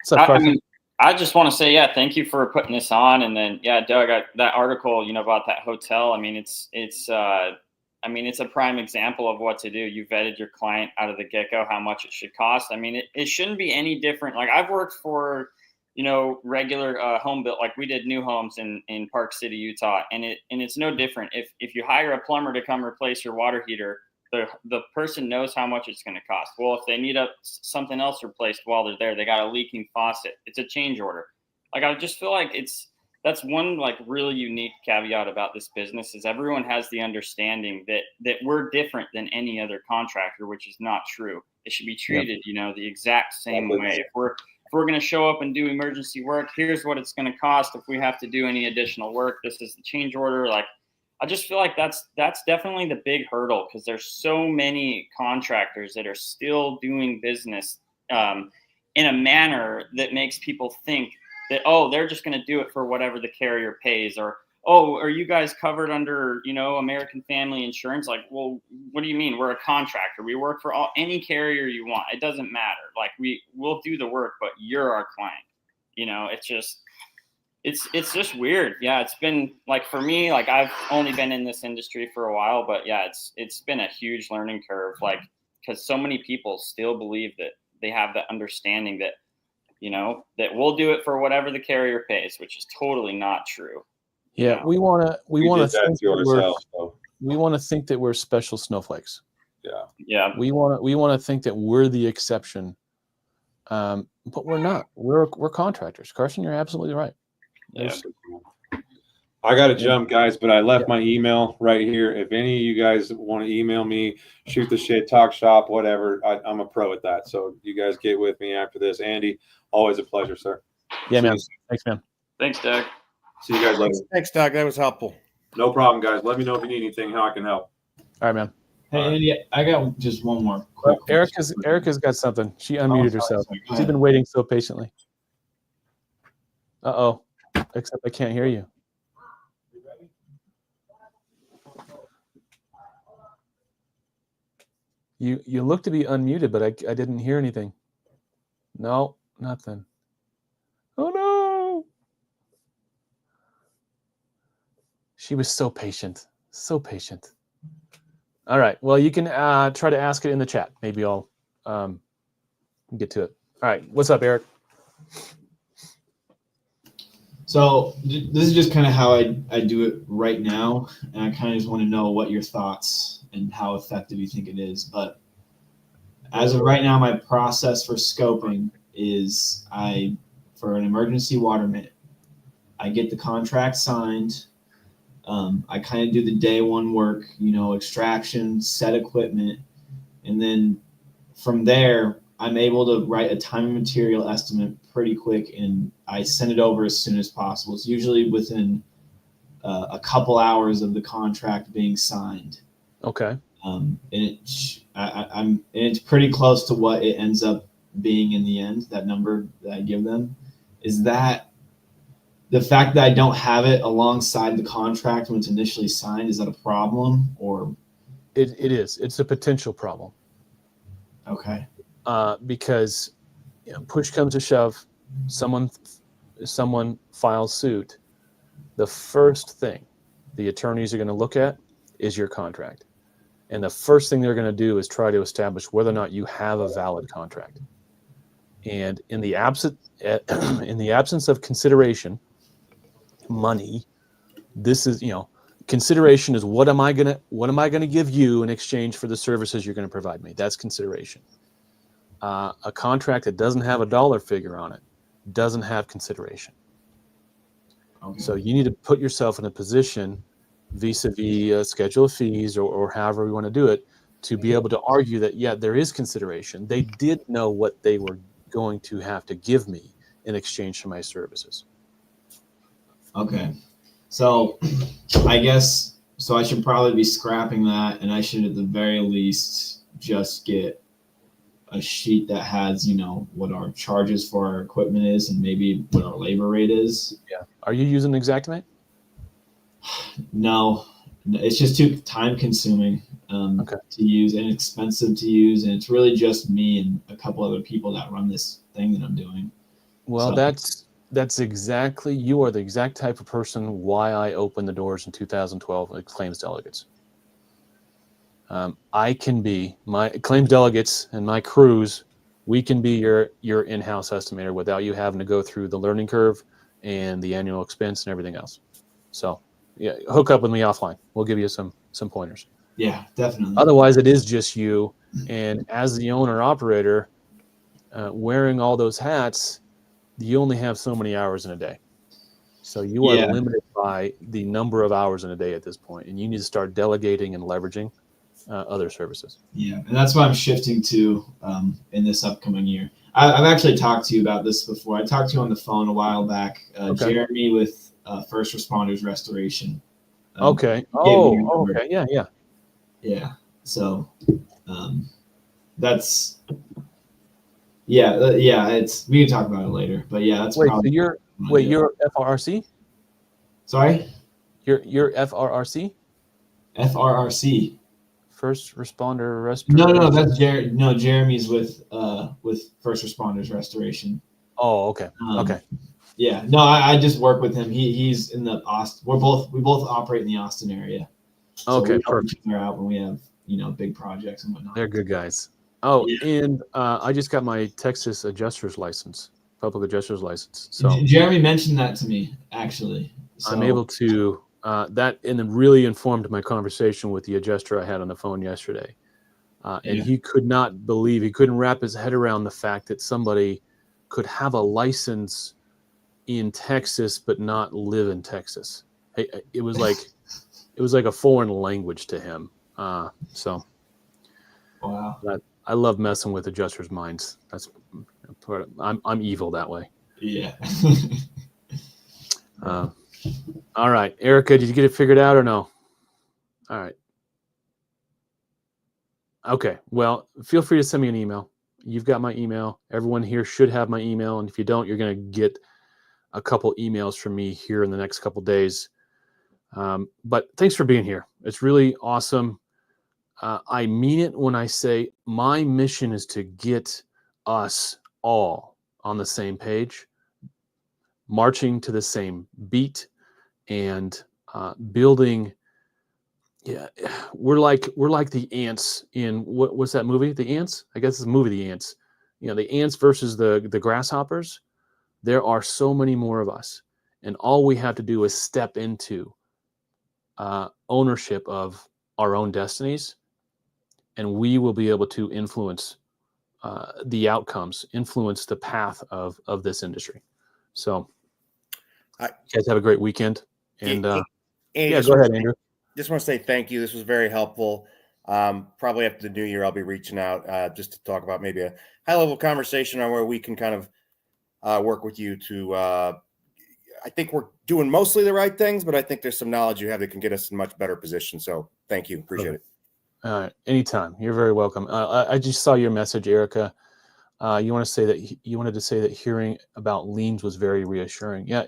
What's up, Carson? I just want to say, thank you for putting this on, and then, Doug, that article, about that hotel. I mean, it's a prime example of what to do. You vetted your client out of the get-go, how much it should cost. I mean, it shouldn't be any different. Like, I've worked for, regular home built, like we did new homes in Park City, Utah, and it's no different. If you hire a plumber to come replace your water heater, the person knows how much it's going to cost. Well, if they need something else replaced while they're there, they got a leaking faucet, it's a change order. Like, I just feel like that's one like really unique caveat about this business is everyone has the understanding that we're different than any other contractor, which is not true. It should be treated, the exact same way. If we're going to show up and do emergency work, here's what it's going to cost. If we have to do any additional work, this is the change order. Like, I just feel like that's definitely the big hurdle, because there's so many contractors that are still doing business in a manner that makes people think that, they're just going to do it for whatever the carrier pays, or, are you guys covered under, American Family Insurance? Like, well, what do you mean? We're a contractor. We work for any carrier you want. It doesn't matter. Like, we'll do the work, but you're our client. It's just weird. Yeah, it's been like, for me, like, I've only been in this industry for a while, but it's been a huge learning curve, like, because so many people still believe that they have the understanding that, that we'll do it for whatever the carrier pays, which is totally not true. Yeah, we want to think that we're special snowflakes. Yeah. We want to think that we're the exception, but we're not. We're contractors. Carson, you're absolutely right. Yeah. I got to jump, guys, but I left my email right here. If any of you guys want to email me, shoot the shit, talk shop, whatever, I'm a pro at that. So you guys get with me after this. Andy, always a pleasure, sir. Yeah, See man. you soon. Thanks, man. Thanks, Doug. See you guys later. Thanks, Doug. That was helpful. No problem, guys. Let me know if you need anything, how I can help. All right, man. Hey, All right. Andy, I got just one more quick question. Erica's got something. She unmuted herself. Sorry. Go She's ahead. been waiting so patiently. Uh-oh. Except I can't hear you. You look to be unmuted, but I didn't hear anything. No, nothing. Oh no. She was so patient. So patient. All right. Well, you can try to ask it in the chat. Maybe I'll get to it. All right. What's up, Eric? So this is just kind of how I do it right now, and I kind of just want to know what your thoughts and how effective you think it is. But as of right now, my process for scoping is for an emergency water main, I get the contract signed. I kind of do the day one work, extraction, set equipment, and then from there, I'm able to write a time and material estimate pretty quick, and I send it over as soon as possible. It's usually within a couple hours of the contract being signed. Okay. And it's pretty close to what it ends up being in the end. That number that I give them is that the fact that I don't have it alongside the contract when it's initially signed. Is that a problem or? It is. It's a potential problem. Okay. Because push comes to shove, someone files suit. The first thing the attorneys are going to look at is your contract. And the first thing they're going to do is try to establish whether or not you have a valid contract. And in the absence of consideration, money, this is, consideration is what am I going to give you in exchange for the services you're going to provide me? That's consideration. A contract that doesn't have a dollar figure on it doesn't have consideration. Okay. So you need to put yourself in a position vis-a-vis a schedule of fees or however we want to do it to be able to argue that, yeah, there is consideration. They did know what they were going to have to give me in exchange for my services. Okay. So I guess, I should probably be scrapping that, and I should at the very least just get a sheet that has, what our charges for our equipment is and maybe what our labor rate is. Yeah. Are you using Xactimate? No, it's just too time consuming to use and expensive to use. And it's really just me and a couple other people that run this thing that I'm doing. Well, that's exactly, you are the exact type of person why I opened the doors in 2012 at claims delegates. I can be, my claims delegates and my crews, we can be your in-house estimator without you having to go through the learning curve and the annual expense and everything else. So yeah, hook up with me offline. We'll give you some pointers. Yeah, definitely. Otherwise, it is just you. And as the owner operator, wearing all those hats, you only have so many hours in a day. So you are limited by the number of hours in a day at this point, and you need to start delegating and leveraging other services. Yeah, and that's what I'm shifting to in this upcoming year. I've actually talked to you about this before. I talked to you on the phone a while back. Jeremy with First Responders Restoration. Okay. Okay. Yeah. Yeah. So that's it's, we can talk about it later. But yeah, that's you're FRRC? Sorry? You're FRRC? FRRC. First Responder Restoration. No, that's Jeremy's with First Responders Restoration. Oh, okay. Okay. Yeah, no, I just work with him. He's in the Austin. We both operate in the Austin area. So okay, we help perfect. each other out when we have big projects and whatnot. They're good guys. Oh, yeah. And I just got my Texas adjuster's license, public adjuster's license. So Jeremy mentioned that to me actually. So I'm able to that, and it really informed my conversation with the adjuster I had on the phone yesterday. And he couldn't wrap his head around the fact that somebody could have a license in Texas but not live in Texas. It was like a foreign language to him. So Wow. I love messing with adjusters' minds. That's part of, I'm evil that way. Yeah. All right, Erica, did you get it figured out or no? All right. Okay. Well, feel free to send me an email. You've got my email. Everyone here should have my email, and if you don't, you're going to get a couple emails from me here in the next couple days. But thanks for being here. It's really awesome. I mean it when I say my mission is to get us all on the same page, marching to the same beat, and building. Yeah, we're like the ants in what's that movie? The Ants? I guess it's a movie, The Ants. You know, the ants versus the grasshoppers. There are so many more of us, and all we have to do is step into ownership of our own destinies, and we will be able to influence the outcomes, influence the path of this industry. So, you guys have a great weekend. And yeah, go ahead, Andrew. Just want to say thank you. This was very helpful. Probably after the new year, I'll be reaching out just to talk about maybe a high-level conversation on where we can kind of work with you to. I think we're doing mostly the right things, but I think there's some knowledge you have that can get us in a much better position. So thank you. Appreciate it. All right, anytime. You're very welcome. I just saw your message, Erica. You wanted to say that hearing about liens was very reassuring. Yeah,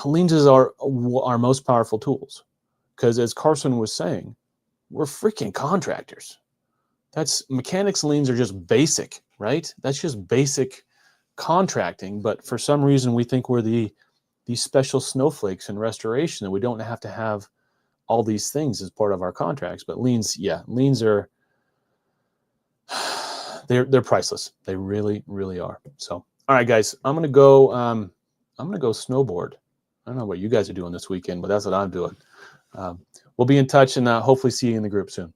liens is our most powerful tools. Because as Carson was saying, we're freaking contractors. Mechanics liens are just basic, right? That's just basic contracting. But for some reason, we think we're these special snowflakes in restoration, and we don't have to have all these things as part of our contracts. But liens are they're priceless. They really, really are. So, all right, guys, I'm gonna go snowboard. I don't know what you guys are doing this weekend, but that's what I'm doing. We'll be in touch and hopefully see you in the group soon.